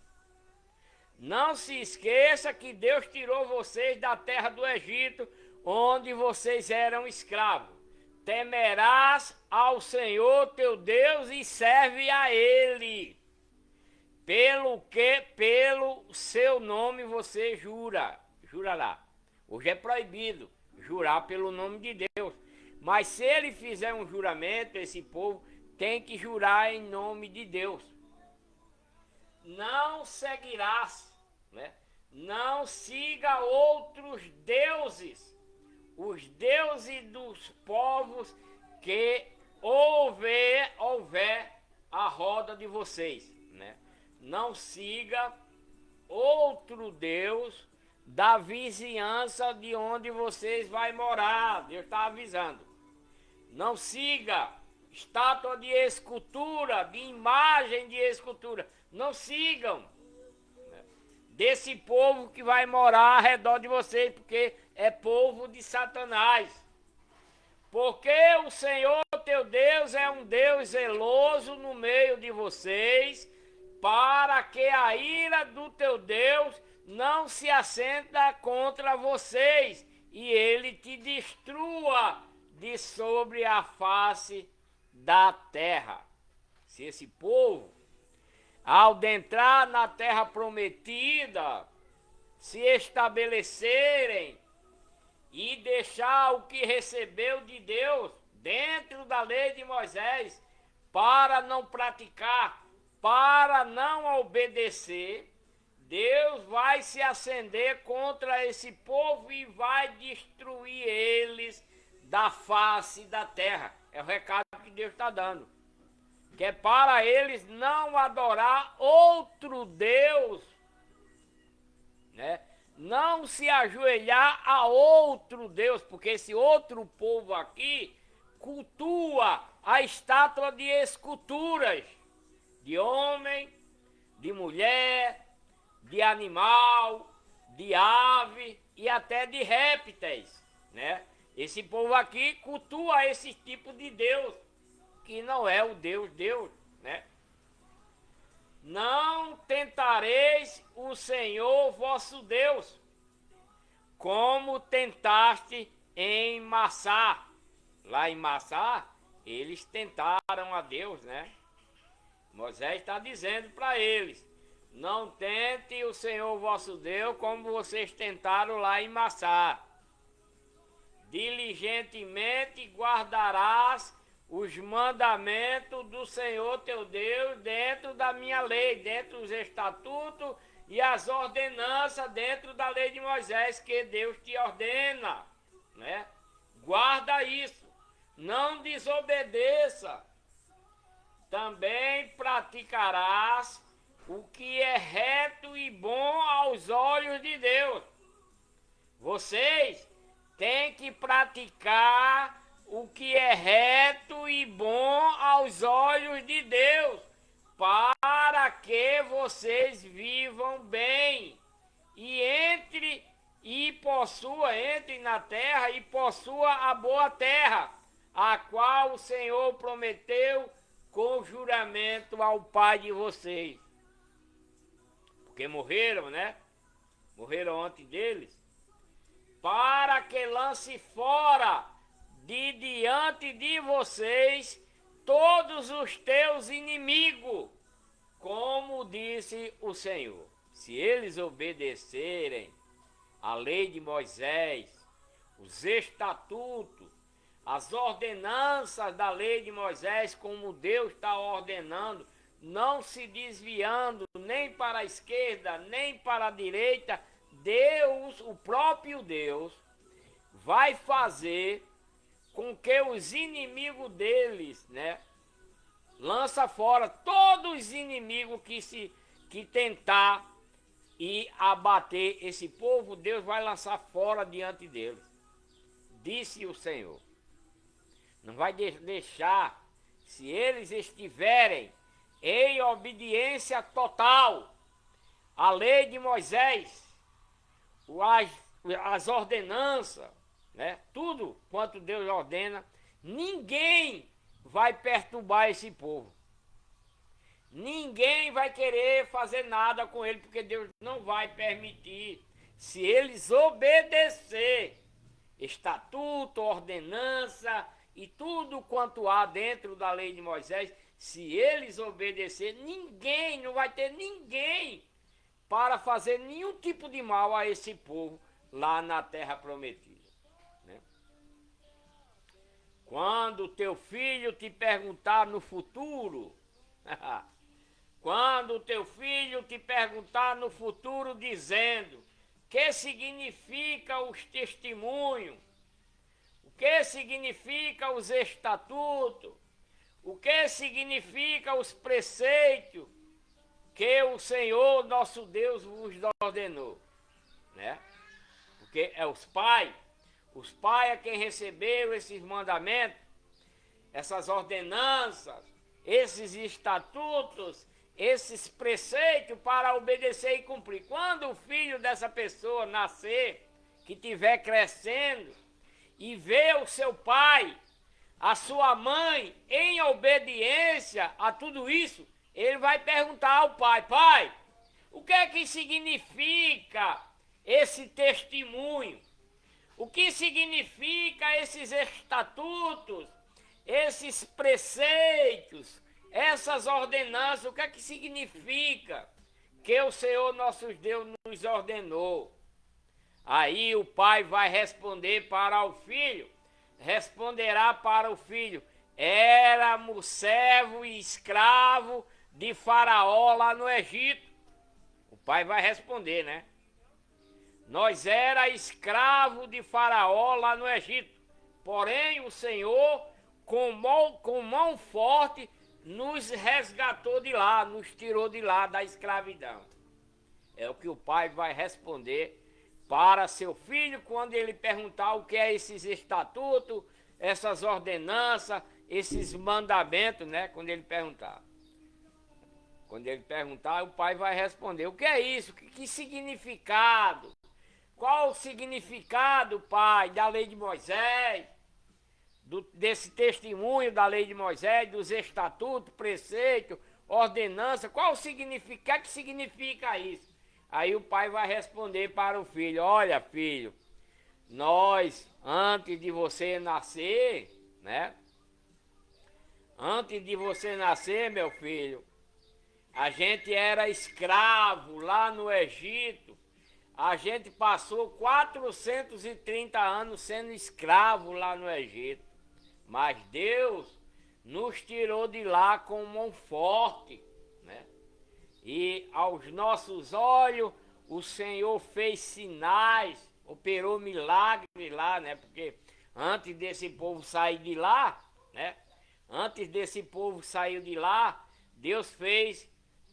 Não se esqueça que Deus tirou vocês da terra do Egito, onde vocês eram escravos. Temerás ao Senhor teu Deus e serve a Ele. Pelo seu nome você jurará. Hoje é proibido jurar pelo nome de Deus. Mas se ele fizer um juramento, esse povo tem que jurar em nome de Deus. Não seguirás, né? Não siga outros deuses, os deuses dos povos que houver a roda de vocês, né? Não siga outro Deus da vizinhança de onde vocês vão morar. Deus está avisando. Não siga estátua de escultura, de imagem de escultura. Não sigam desse povo que vai morar ao redor de vocês, porque é povo de Satanás. Porque o Senhor teu Deus é um Deus zeloso no meio de vocês, para que a ira do teu Deus não se assenta contra vocês, e ele te destrua de sobre a face da terra. Se esse povo, ao adentrar na terra prometida, se estabelecerem e deixar o que recebeu de Deus dentro da lei de Moisés, para não praticar, para não obedecer, Deus vai se acender contra esse povo e vai destruir eles da face da terra. É o recado que Deus está dando. Que é para eles não adorar outro Deus, né? Não se ajoelhar a outro Deus, porque esse outro povo aqui cultua a estátua de esculturas, de homem, de mulher, de animal, de ave e até de répteis, né? Esse povo aqui cultua esse tipo de Deus, que não é o Deus, né? Não tentareis o Senhor vosso Deus, como tentaste em Massá. Lá em Massá, eles tentaram a Deus, né? Moisés está dizendo para eles: não tente o Senhor vosso Deus como vocês tentaram lá em Massá. Diligentemente guardarás os mandamentos do Senhor teu Deus dentro da minha lei, dentro dos estatutos e as ordenanças dentro da lei de Moisés que Deus te ordena, né? Guarda isso, não desobedeça. Também praticarás o que é reto e bom aos olhos de Deus. Vocês têm que praticar o que é reto e bom aos olhos de Deus, para que vocês vivam bem e entre na terra e possua a boa terra, a qual o Senhor prometeu com juramento ao pai de vocês. Porque morreram, né? Morreram antes deles. Para que lance fora de diante de vocês todos os teus inimigos, como disse o Senhor. Se eles obedecerem a lei de Moisés, os estatutos, as ordenanças da lei de Moisés, como Deus está ordenando, não se desviando nem para a esquerda, nem para a direita, Deus, o próprio Deus, vai fazer com que os inimigos deles, né, lança fora todos os inimigos que tentar e abater esse povo, Deus vai lançar fora diante deles. Disse o Senhor. Não vai deixar, se eles estiverem em obediência total à lei de Moisés, as ordenanças, né? Tudo quanto Deus ordena, ninguém vai perturbar esse povo. Ninguém vai querer fazer nada com ele, porque Deus não vai permitir. Se eles obedecer estatuto, ordenança e tudo quanto há dentro da lei de Moisés, se eles obedecer, ninguém, não vai ter ninguém para fazer nenhum tipo de mal a esse povo lá na terra prometida, né? Quando teu filho te perguntar no futuro, quando teu filho te perguntar no futuro dizendo que significa os testemunhos, o que significa os estatutos, o que significa os preceitos que o Senhor nosso Deus vos ordenou, né? Porque é os pais é quem receberam esses mandamentos, essas ordenanças, esses estatutos, esses preceitos para obedecer e cumprir. Quando o filho dessa pessoa nascer, que estiver crescendo, e ver o seu pai, a sua mãe, em obediência a tudo isso, ele vai perguntar ao pai: pai, o que é que significa esse testemunho? O que significa esses estatutos, esses preceitos, essas ordenanças? O que é que significa que o Senhor nosso Deus nos ordenou? Aí o pai vai responder para o filho, responderá para o filho: éramos servo e escravo de Faraó lá no Egito. O pai vai responder, né? Nós era escravo de Faraó lá no Egito, porém o Senhor com mão forte nos resgatou de lá, nos tirou de lá da escravidão. É o que o pai vai responder para seu filho quando ele perguntar o que é esses estatutos, essas ordenanças, esses mandamentos, né? Quando ele perguntar. Quando ele perguntar, o pai vai responder: o que é isso? Que significado? Qual o significado, pai, da lei de Moisés, desse testemunho da lei de Moisés, dos estatutos, preceitos, ordenança? Qual o significado? O que significa isso? Aí o pai vai responder para o filho: olha, filho, nós, antes de você nascer, né? Antes de você nascer, meu filho, a gente era escravo lá no Egito. A gente passou 430 anos sendo escravo lá no Egito. Mas Deus nos tirou de lá com mão forte, né? E aos nossos olhos o Senhor fez sinais, operou milagres lá, né? Porque antes desse povo sair de lá, né? Antes desse povo sair de lá, Deus fez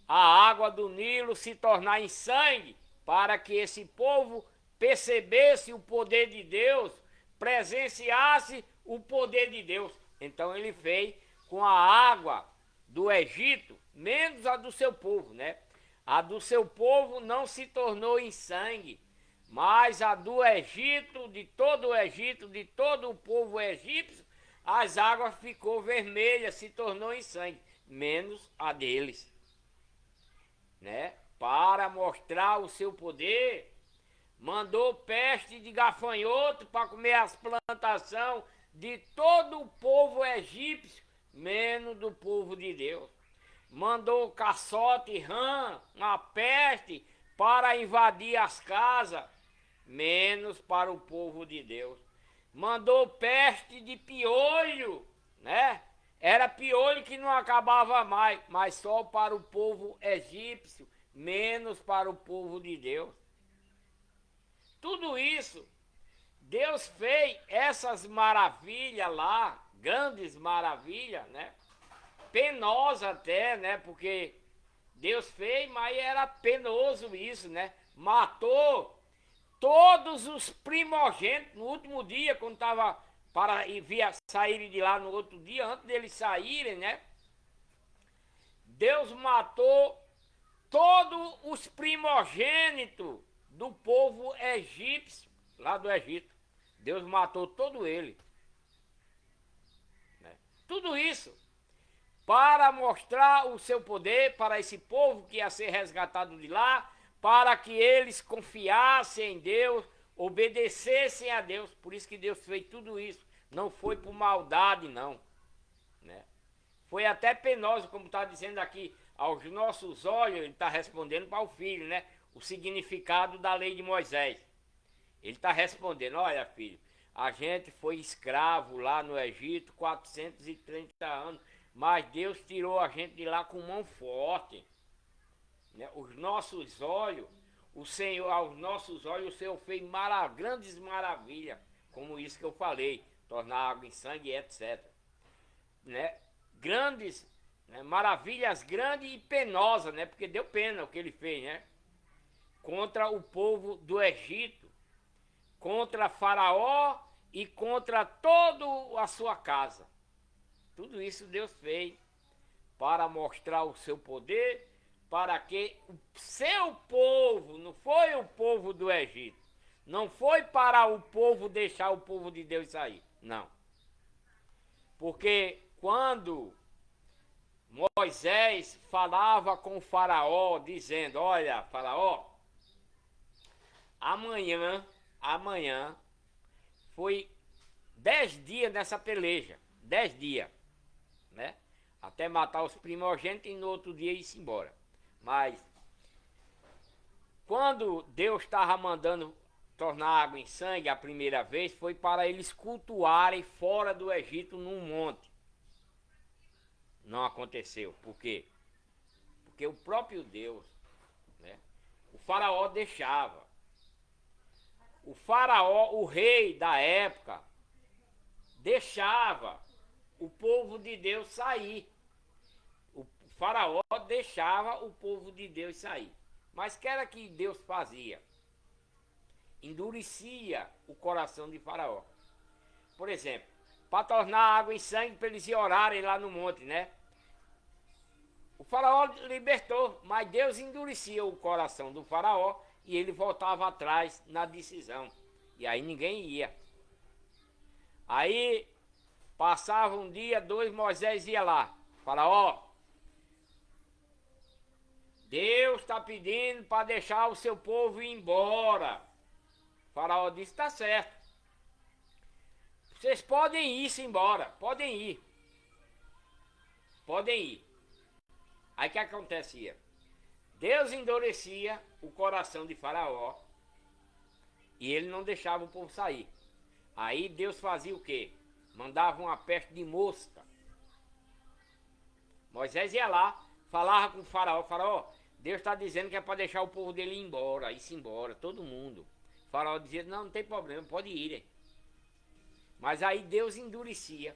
a água do Nilo se tornar em sangue, para que esse povo percebesse o poder de Deus, presenciasse o poder de Deus. Então ele fez com a água do Egito, menos a do seu povo, né? A do seu povo não se tornou em sangue, mas a do Egito, de todo o Egito, de todo o povo egípcio, as águas ficou vermelhas, se tornou em sangue, menos a deles, né? Para mostrar o seu poder, mandou peste de gafanhoto para comer as plantações de todo o povo egípcio, menos do povo de Deus. Mandou caçote e rã, uma peste, para invadir as casas, menos para o povo de Deus. Mandou peste de piolho, né? Era piolho que não acabava mais, mas só para o povo egípcio, menos para o povo de Deus. Tudo isso, Deus fez essas maravilhas lá, grandes maravilhas, né? Penosa até, né? Porque Deus fez, mas era penoso isso, né? Matou todos os primogênitos no último dia, quando estava para saírem de lá no outro dia, antes deles saírem, né? Deus matou todos os primogênitos do povo egípcio, lá do Egito. Deus matou todo ele, né? Tudo isso para mostrar o seu poder para esse povo que ia ser resgatado de lá, para que eles confiassem em Deus, obedecessem a Deus. Por isso que Deus fez tudo isso. Não foi por maldade, não, né? Foi até penoso, como está dizendo aqui, aos nossos olhos, ele está respondendo para o filho, né? O significado da lei de Moisés. Ele está respondendo, olha filho, a gente foi escravo lá no Egito 430 anos, mas Deus tirou a gente de lá com mão forte, né? Os nossos olhos, o Senhor, aos nossos olhos, o Senhor fez grandes maravilhas, como isso que eu falei, tornar água em sangue, etc. Né? Grandes, né? Maravilhas grandes e penosas, né? Porque deu pena o que ele fez, né? Contra o povo do Egito, contra Faraó e contra toda a sua casa. Tudo isso Deus fez para mostrar o seu poder, para que o seu povo, não foi o povo do Egito, não foi para o povo deixar o povo de Deus sair, não. Porque quando Moisés falava com o Faraó, dizendo, olha, Faraó, amanhã, foi 10 dias nessa peleja, 10 dias, né? Até matar os primogênitos e no outro dia ir-se embora. Mas, quando Deus estava mandando tornar água em sangue a primeira vez, foi para eles cultuarem fora do Egito num monte. Não aconteceu. Por quê? Porque o próprio Deus, né? O Faraó deixava. O Faraó, o rei da época, deixava o povo de Deus sair. O Faraó deixava o povo de Deus sair. Mas que era que Deus fazia? Endurecia o coração de Faraó. Por exemplo, para tornar água em sangue para eles ir orarem lá no monte, né? O Faraó libertou, mas Deus endurecia o coração do Faraó e ele voltava atrás na decisão. E aí ninguém ia. Aí passava um dia, dois, Moisés ia lá. Faraó, Deus está pedindo para deixar o seu povo ir embora. O Faraó disse, está certo. Vocês podem ir-se embora, podem ir. Podem ir. Aí o que acontecia? Deus endurecia o coração de Faraó e ele não deixava o povo sair. Aí Deus fazia o quê? Mandava uma peste de mosca. Moisés ia lá, falava com o Faraó, Faraó, Deus está dizendo que é para deixar o povo dele ir embora, ir-se embora, todo mundo. O Faraó dizia, não tem problema, pode ir. Mas aí Deus endurecia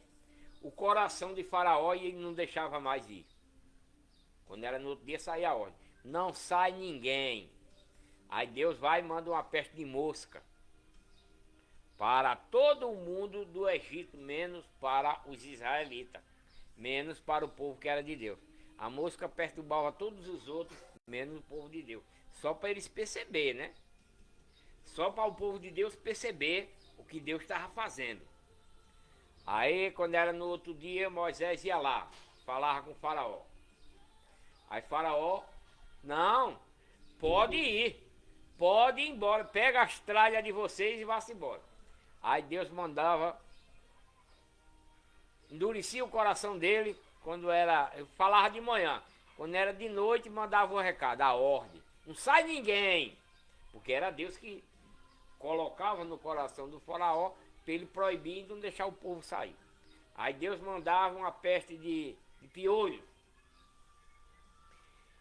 o coração de Faraó e ele não deixava mais ir. Quando era no outro dia, saía a ordem. Não sai ninguém. Aí Deus vai e manda uma peste de mosca para todo o mundo do Egito, menos para os israelitas, menos para o povo que era de Deus. A mosca perturbava todos os outros, menos o povo de Deus. Só para eles perceberem, né? Só para o povo de Deus perceber o que Deus estava fazendo. Aí, quando era no outro dia, Moisés ia lá, falava com o Faraó. Aí Faraó, não, pode ir embora, pega as tralhas de vocês e vá-se embora. Aí Deus mandava, endurecia o coração dele, quando era, eu falava de manhã, quando era de noite mandava um recado, a ordem, não sai ninguém, porque era Deus que colocava no coração do Faraó, para ele proibir e não deixar o povo sair. Aí Deus mandava uma peste de piolho,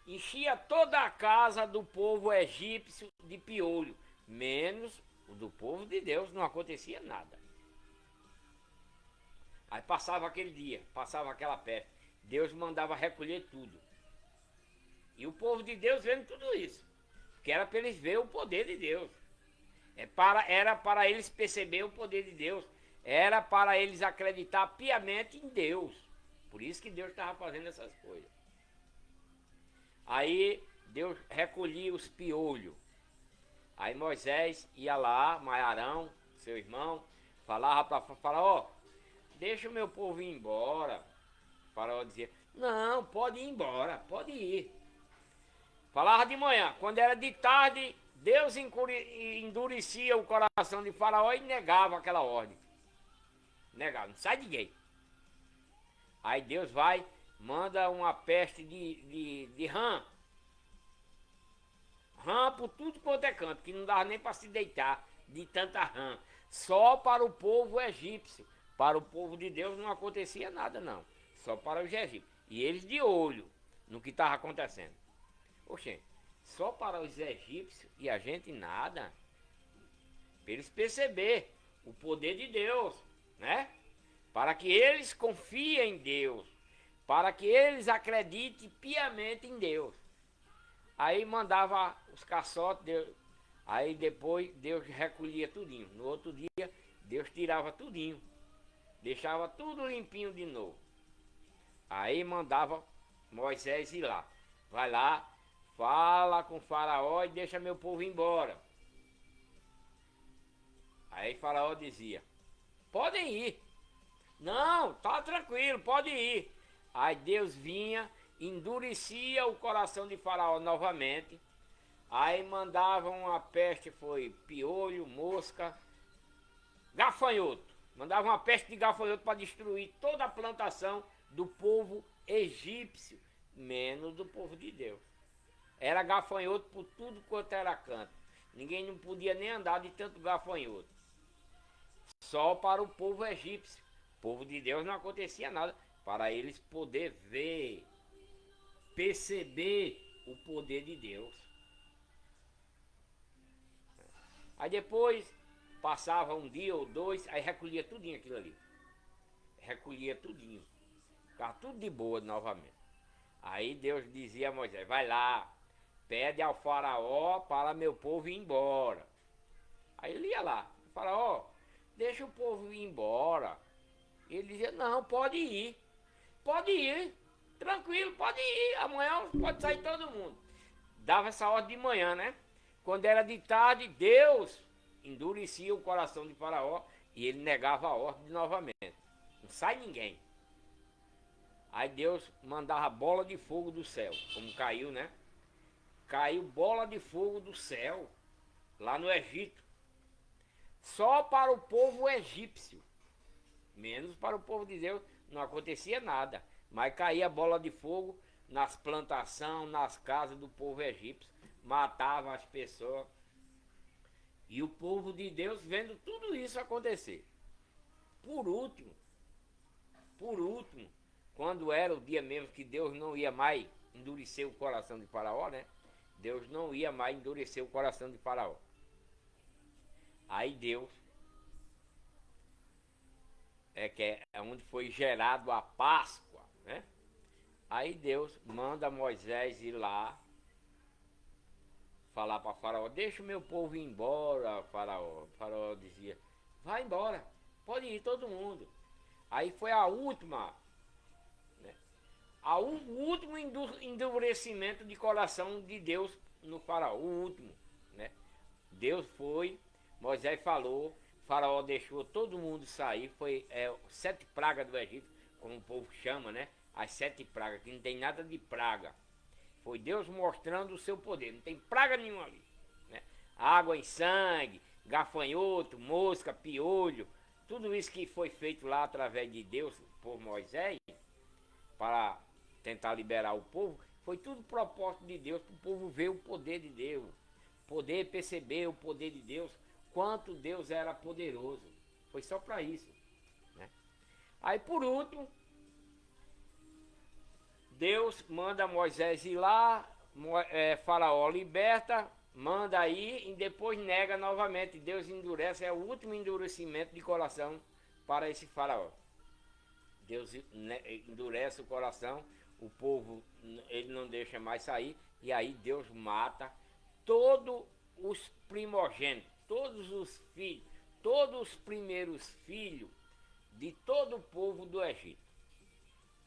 enchia toda a casa do povo egípcio de piolho, menos o do povo de Deus, não acontecia nada. Aí passava aquele dia, passava aquela peste, Deus mandava recolher tudo. E o povo de Deus vendo tudo isso, porque era para eles verem o poder de Deus. Era para eles perceber o poder de Deus, era para eles acreditar piamente em Deus. Por isso que Deus estava fazendo essas coisas. Aí Deus recolhia os piolhos. Aí Moisés ia lá, Arão, seu irmão, falava para Faraó, deixa o meu povo ir embora. Faraó dizia, Não, pode ir embora, pode ir. Falava de manhã, quando era de tarde, Deus endurecia o coração de Faraó e negava aquela ordem. Negava, não sai ninguém. Aí Deus vai, manda uma peste de rã. Rã por tudo quanto é canto, que não dava nem para se deitar de tanta rã. Só para o povo egípcio. Para o povo de Deus não acontecia nada, não. Só para os egípcios. E eles de olho no que estava acontecendo. Oxê, só para os egípcios e a gente nada. Para eles perceber o poder de Deus, né? Para que eles confiem em Deus. Para que eles acreditem piamente em Deus. Aí mandava os caçotes, aí depois Deus recolhia tudinho. No outro dia, Deus tirava tudinho. Deixava tudo limpinho de novo. Aí mandava Moisés ir lá. Vai lá, fala com o Faraó e deixa meu povo ir embora. Aí Faraó dizia, podem ir. Não, tá tranquilo, pode ir. Aí Deus vinha, endurecia o coração de Faraó novamente. Aí mandavam uma peste, foi piolho, mosca, gafanhoto. Mandavam uma peste de gafanhoto para destruir toda a plantação do povo egípcio, menos do povo de Deus. Era gafanhoto por tudo quanto era canto. Ninguém não podia nem andar de tanto gafanhoto. Só para o povo egípcio. O povo de Deus não acontecia nada. Para eles poder ver, perceber o poder de Deus. Aí depois passava um dia ou dois, aí recolhia tudinho aquilo ali. Recolhia tudinho. Ficava tudo de boa novamente. Aí Deus dizia a Moisés, vai lá, pede ao Faraó para meu povo ir embora. Aí ele ia lá, Faraó, deixa o povo ir embora. Ele dizia, não, pode ir, tranquilo, pode ir, amanhã pode sair todo mundo. Dava essa ordem de manhã, né? Quando era de tarde, Deus endurecia o coração de Faraó e ele negava a ordem novamente. Não sai ninguém. Aí Deus mandava bola de fogo do céu, como caiu, né? Caiu bola de fogo do céu, lá no Egito. Só para o povo egípcio. Menos para o povo de Deus não acontecia nada. Mas caía bola de fogo nas plantações, nas casas do povo egípcio. Matava as pessoas. E o povo de Deus vendo tudo isso acontecer. Por último, quando era o dia mesmo que Deus não ia mais endurecer o coração de Faraó, né? Deus não ia mais endurecer o coração de Faraó. Aí Deus, é onde foi gerado a Páscoa, né? Aí Deus manda Moisés ir lá, falar para Faraó, deixa o meu povo ir embora, Faraó. Faraó dizia, vai embora, pode ir todo mundo. Aí foi a última, né? O último endurecimento de coração de Deus no Faraó, o último, né? Deus foi, Moisés falou, Faraó deixou todo mundo sair, foi 7 pragas do Egito, como o povo chama, né? As 7 pragas, que não tem nada de praga. Foi Deus mostrando o seu poder, não tem praga nenhuma ali, né? Água em sangue, gafanhoto, mosca, piolho, tudo isso que foi feito lá através de Deus por Moisés, para tentar liberar o povo, foi tudo propósito de Deus, para o povo ver o poder de Deus, poder perceber o poder de Deus, quanto Deus era poderoso. Foi só para isso, né? Aí por último, Deus manda Moisés ir lá, Faraó liberta, manda ir e depois nega novamente. Deus endurece, é o último endurecimento de coração para esse Faraó. Deus endurece o coração, o povo ele não deixa mais sair, e aí Deus mata todos os primogênitos, todos os filhos, todos os primeiros filhos de todo o povo do Egito.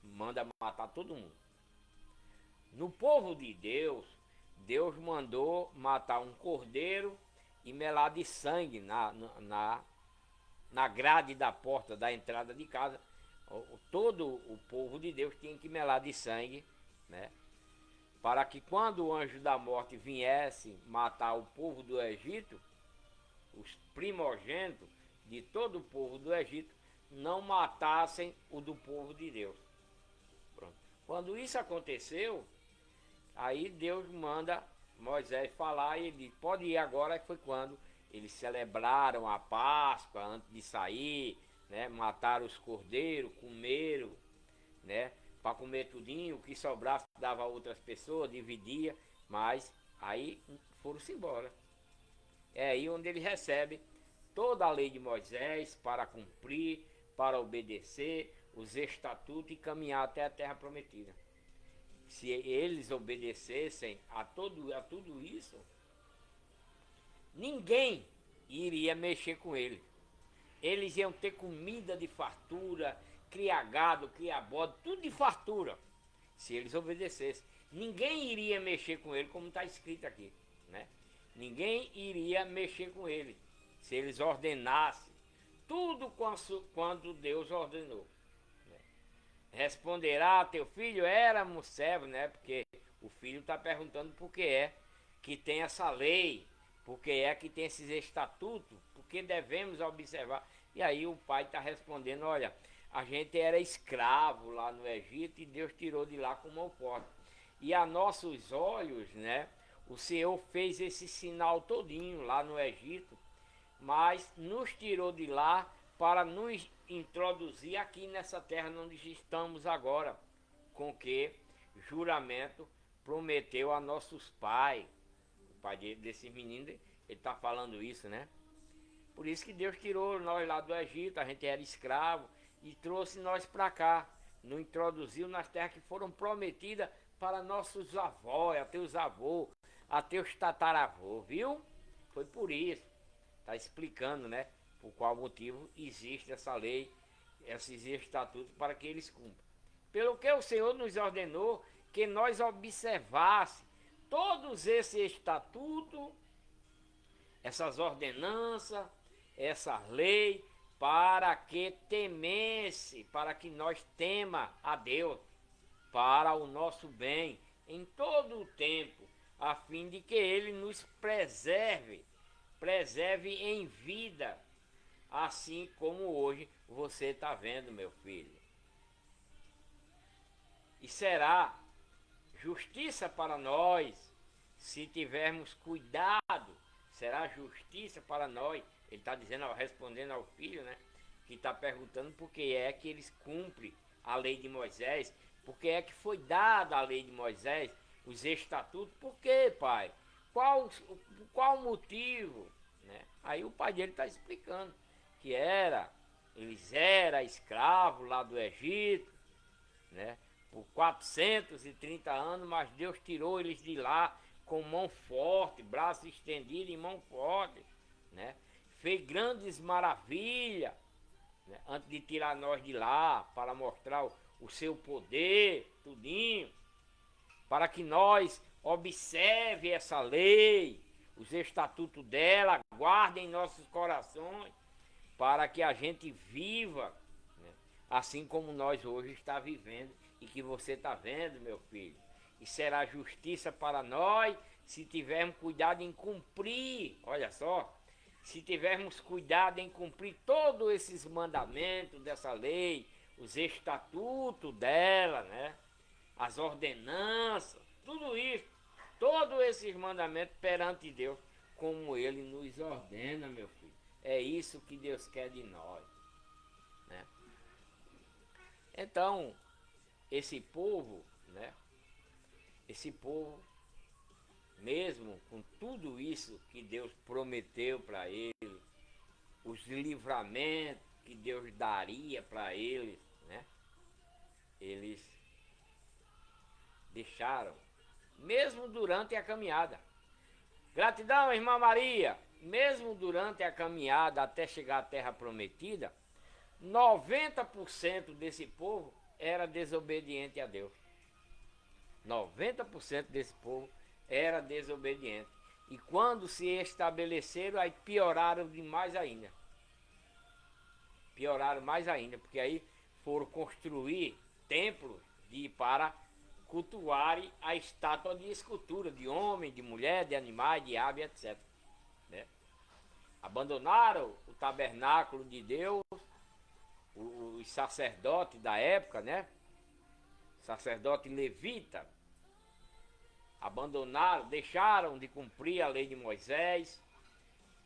Manda matar todo mundo. No povo de Deus, Deus mandou matar um cordeiro e melar de sangue na grade da porta da entrada de casa, todo o povo de Deus tinha que melar de sangue, né? Para que quando o anjo da morte viesse matar o povo do Egito, os primogênitos de todo o povo do Egito não matassem o do povo de Deus. Pronto. Quando isso aconteceu, aí Deus manda Moisés falar e ele pode ir agora, que foi quando eles celebraram a Páscoa antes de sair, né? Mataram os cordeiros, comeram, né? Para comer tudinho, o que sobrasse dava a outras pessoas, dividia, mas aí foram-se embora. É aí onde ele recebe toda a lei de Moisés para cumprir, para obedecer os estatutos e caminhar até a terra prometida. Se eles obedecessem a tudo isso, ninguém iria mexer com ele. Eles iam ter comida de fartura, criar gado, criar bode, tudo de fartura, se eles obedecessem. Ninguém iria mexer com ele, como está escrito aqui, né? Ninguém iria mexer com ele, se eles ordenassem tudo quando Deus ordenou. Responderá teu filho, éramos servos, né? Porque o filho está perguntando por que é que tem essa lei, por que é que tem esses estatutos, por que devemos observar. E aí o pai está respondendo, olha, a gente era escravo lá no Egito e Deus tirou de lá com mão forte. E a nossos olhos, né, o Senhor fez esse sinal todinho lá no Egito, mas nos tirou de lá para nos introduzir aqui nessa terra onde estamos agora, com que juramento prometeu a nossos pais. O pai desses meninos, ele está falando isso, né? Por isso que Deus tirou nós lá do Egito, a gente era escravo, e trouxe nós para cá, nos introduziu nas terras que foram prometidas para nossos avós, até os avós, até os tataravós, viu? Foi por isso. Está explicando, né? Por qual motivo existe essa lei, esses estatutos para que eles cumpram. Pelo que o Senhor nos ordenou que nós observássemos todos esses estatutos, essas ordenanças, essa lei, para que temesse, para que nós tema a Deus, para o nosso bem, em todo o tempo, a fim de que Ele nos preserve em vida, assim como hoje você está vendo, meu filho. E será justiça para nós se tivermos cuidado, será justiça para nós. Ele está dizendo, respondendo ao filho, né, que está perguntando por que é que eles cumprem a lei de Moisés, por que é que foi dada a lei de Moisés, os estatutos, por quê, pai? Qual o motivo? Né? Aí o pai dele está explicando que eles eram escravos lá do Egito, né? Por 430 anos, mas Deus tirou eles de lá com mão forte, braço estendido e mão forte, né? Fez grandes maravilhas, né? Antes de tirar nós de lá, para mostrar o seu poder, tudinho, para que nós observe essa lei, os estatutos dela, guardem em nossos corações, para que a gente viva, né, assim como nós hoje está vivendo e que você está vendo, meu filho. E será justiça para nós se tivermos cuidado em cumprir, olha só, se tivermos cuidado em cumprir todos esses mandamentos dessa lei, os estatutos dela, né, as ordenanças, tudo isso, todos esses mandamentos perante Deus, como Ele nos ordena, meu filho. É isso que Deus quer de nós, né? Então, esse povo, né? Esse povo, mesmo com tudo isso que Deus prometeu para ele, os livramentos que Deus daria para eles, né? Eles deixaram, mesmo durante a caminhada. Gratidão, irmã Maria. Mesmo durante a caminhada até chegar à terra prometida, 90% desse povo era desobediente a Deus. 90% desse povo era desobediente. E quando se estabeleceram, aí pioraram demais ainda. Pioraram mais ainda, porque aí foram construir templos para cultuarem a estátua de escultura de homem, de mulher, de animais, de ave, etc. Né? Abandonaram o tabernáculo de Deus, os sacerdotes da época, né? Sacerdote levita, abandonaram, deixaram de cumprir a lei de Moisés,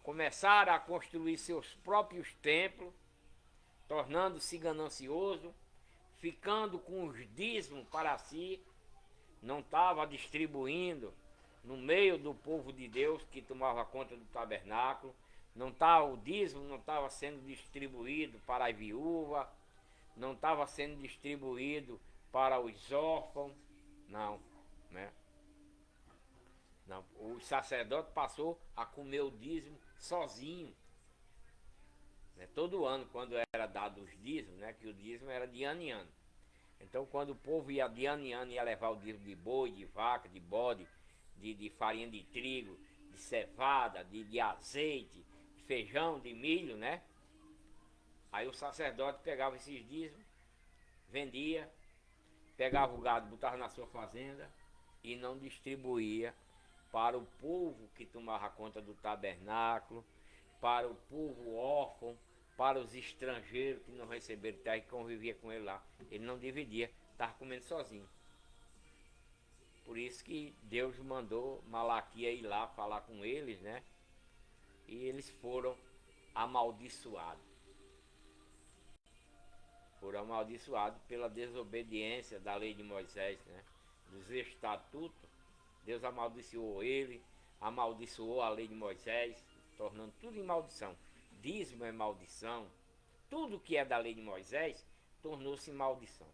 começaram a construir seus próprios templos, tornando-se ganancioso, ficando com os dízimos para si, não estava distribuindo no meio do povo de Deus que tomava conta do tabernáculo, não estava, o dízimo não estava sendo distribuído para a viúva, não estava sendo distribuído para os órfãos, não, né? Não, o sacerdote passou a comer o dízimo sozinho. Né? Todo ano, quando era dado os dízimos, né? Que o dízimo era de ano em ano. Então, quando o povo ia de ano em ano, ia levar o dízimo de boi, de vaca, de bode, de farinha de trigo, de cevada, de azeite, de feijão, de milho, né? Aí o sacerdote pegava esses dízimos, vendia, pegava o gado, botava na sua fazenda e não distribuía para o povo que tomava conta do tabernáculo, para o povo órfão, para os estrangeiros que não receberam terra e convivia com ele lá. Ele não dividia, estava comendo sozinho. Por isso que Deus mandou Malaquias ir lá falar com eles, né? E eles foram amaldiçoados. Foram amaldiçoados pela desobediência da lei de Moisés, né? Dos estatutos. Deus amaldiçoou ele, amaldiçoou a lei de Moisés, tornando tudo em maldição. Dízimo é maldição. Tudo que é da lei de Moisés tornou-se maldição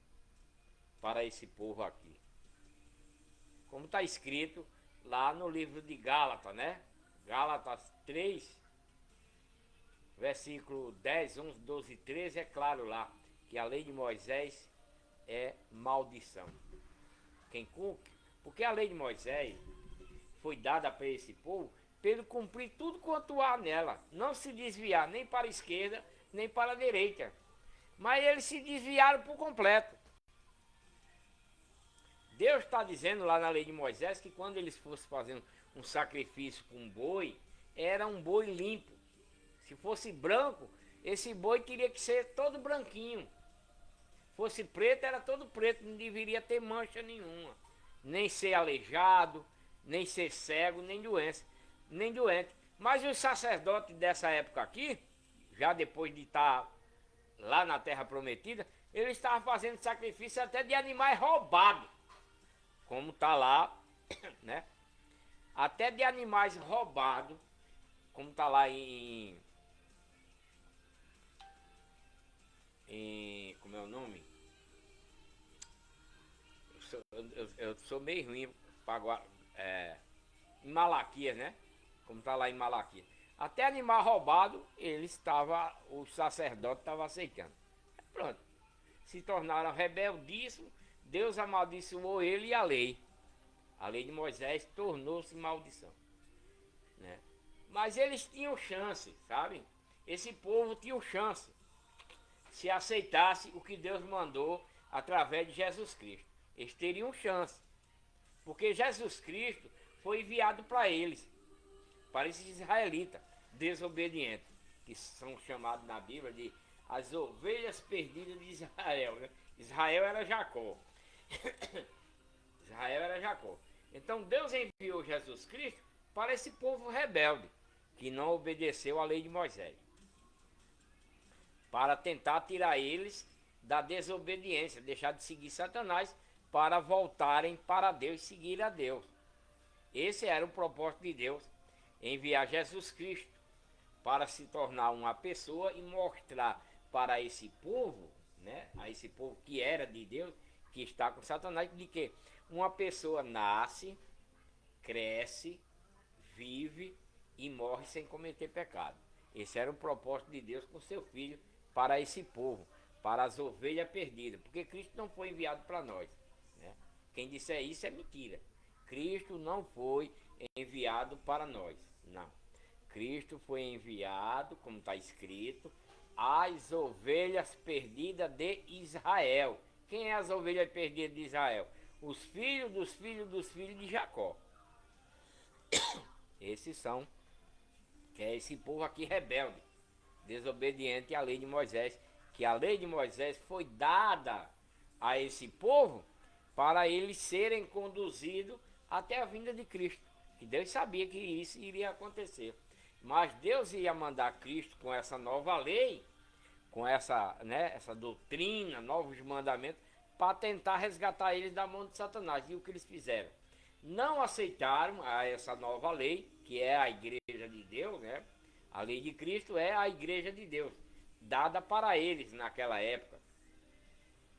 para esse povo aqui. Como está escrito lá no livro de Gálatas, né? Gálatas 3, versículo 10, 11, 12 e 13, é claro lá que a lei de Moisés é maldição. Quem cumpre, porque a lei de Moisés foi dada para esse povo para ele cumprir tudo quanto há nela, não se desviar nem para a esquerda nem para a direita. Mas eles se desviaram por completo. Deus está dizendo lá na lei de Moisés que quando eles fossem fazer um sacrifício com um boi, era um boi limpo. Se fosse branco, esse boi teria que ser todo branquinho. Fosse preto, era todo preto, não deveria ter mancha nenhuma. Nem ser aleijado, nem ser cego, nem doente. Mas os sacerdotes dessa época aqui, já depois de estar lá na Terra Prometida, eles estavam fazendo sacrifício até de animais roubados. Como está lá, né? Até de animais roubados, como está lá como é o nome? Eu sou meio ruim para em Malaquias, né? Como está lá em Malaquias. Até animal roubado, o sacerdote estava aceitando. Pronto. Se tornaram rebeldíssimos, Deus amaldiçoou ele e a lei. A lei de Moisés tornou-se maldição. Né? Mas eles tinham chance, sabe? Esse povo tinha chance. Se aceitasse o que Deus mandou através de Jesus Cristo. Eles teriam chance. Porque Jesus Cristo foi enviado para eles. Para esses israelitas desobedientes. Que são chamados na Bíblia de as ovelhas perdidas de Israel. Né? Israel era Jacó. Israel era Jacó. Então Deus enviou Jesus Cristo para esse povo rebelde, que não obedeceu à lei de Moisés, para tentar tirar eles da desobediência, deixar de seguir Satanás, para voltarem para Deus e seguir a Deus. Esse era o propósito de Deus, enviar Jesus Cristo para se tornar uma pessoa e mostrar para esse povo, né, a esse povo que era de Deus, que está com Satanás, de que uma pessoa nasce, cresce, vive e morre sem cometer pecado. Esse era o propósito de Deus com seu Filho para esse povo, para as ovelhas perdidas, porque Cristo não foi enviado para nós. Né? Quem disser isso é mentira. Cristo não foi enviado para nós, não. Cristo foi enviado, como está escrito, as ovelhas perdidas de Israel. Quem é as ovelhas perdidas de Israel? Os filhos dos filhos dos filhos de Jacó. Esses são, que é esse povo aqui rebelde, desobediente à lei de Moisés, que a lei de Moisés foi dada a esse povo para eles serem conduzidos até a vinda de Cristo. Que Deus sabia que isso iria acontecer. Mas Deus ia mandar Cristo com essa nova lei, com essa, né, essa doutrina, novos mandamentos, para tentar resgatar eles da mão de Satanás. E o que eles fizeram? Não aceitaram a essa nova lei, que é a igreja de Deus, né? A lei de Cristo é a igreja de Deus, dada para eles naquela época,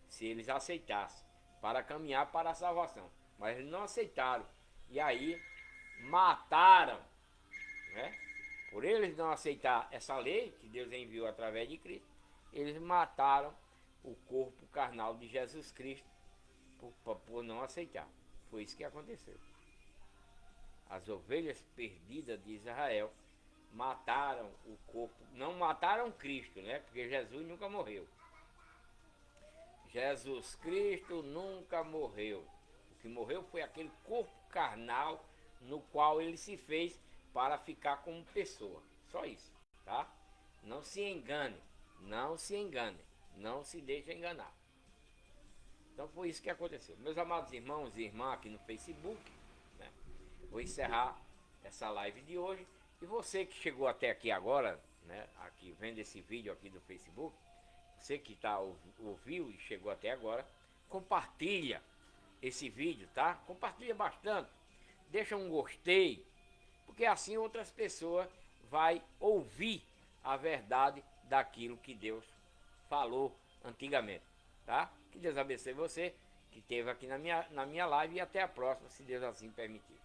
se eles aceitassem, para caminhar para a salvação. Mas eles não aceitaram. E aí mataram, né? Por eles não aceitar essa lei que Deus enviou através de Cristo, eles mataram o corpo carnal de Jesus Cristo por não aceitar. Foi isso que aconteceu. As ovelhas perdidas de Israel mataram o corpo, não mataram Cristo, né? Porque Jesus nunca morreu. Jesus Cristo nunca morreu. O que morreu foi aquele corpo carnal no qual ele se fez para ficar como pessoa. Só isso, tá? Não se engane, não se engane, não se deixe enganar. Então foi isso que aconteceu. Meus amados irmãos e irmãs aqui no Facebook, né? Vou encerrar essa live de hoje. E você que chegou até aqui agora, né? Aqui vendo esse vídeo aqui do Facebook, você que ouviu e chegou até agora, compartilha esse vídeo, tá? Compartilha bastante. Deixa um gostei, porque assim outras pessoas vai ouvir a verdade daquilo que Deus falou antigamente, tá? Que Deus abençoe você que esteve aqui na minha live e até a próxima, se Deus assim permitir.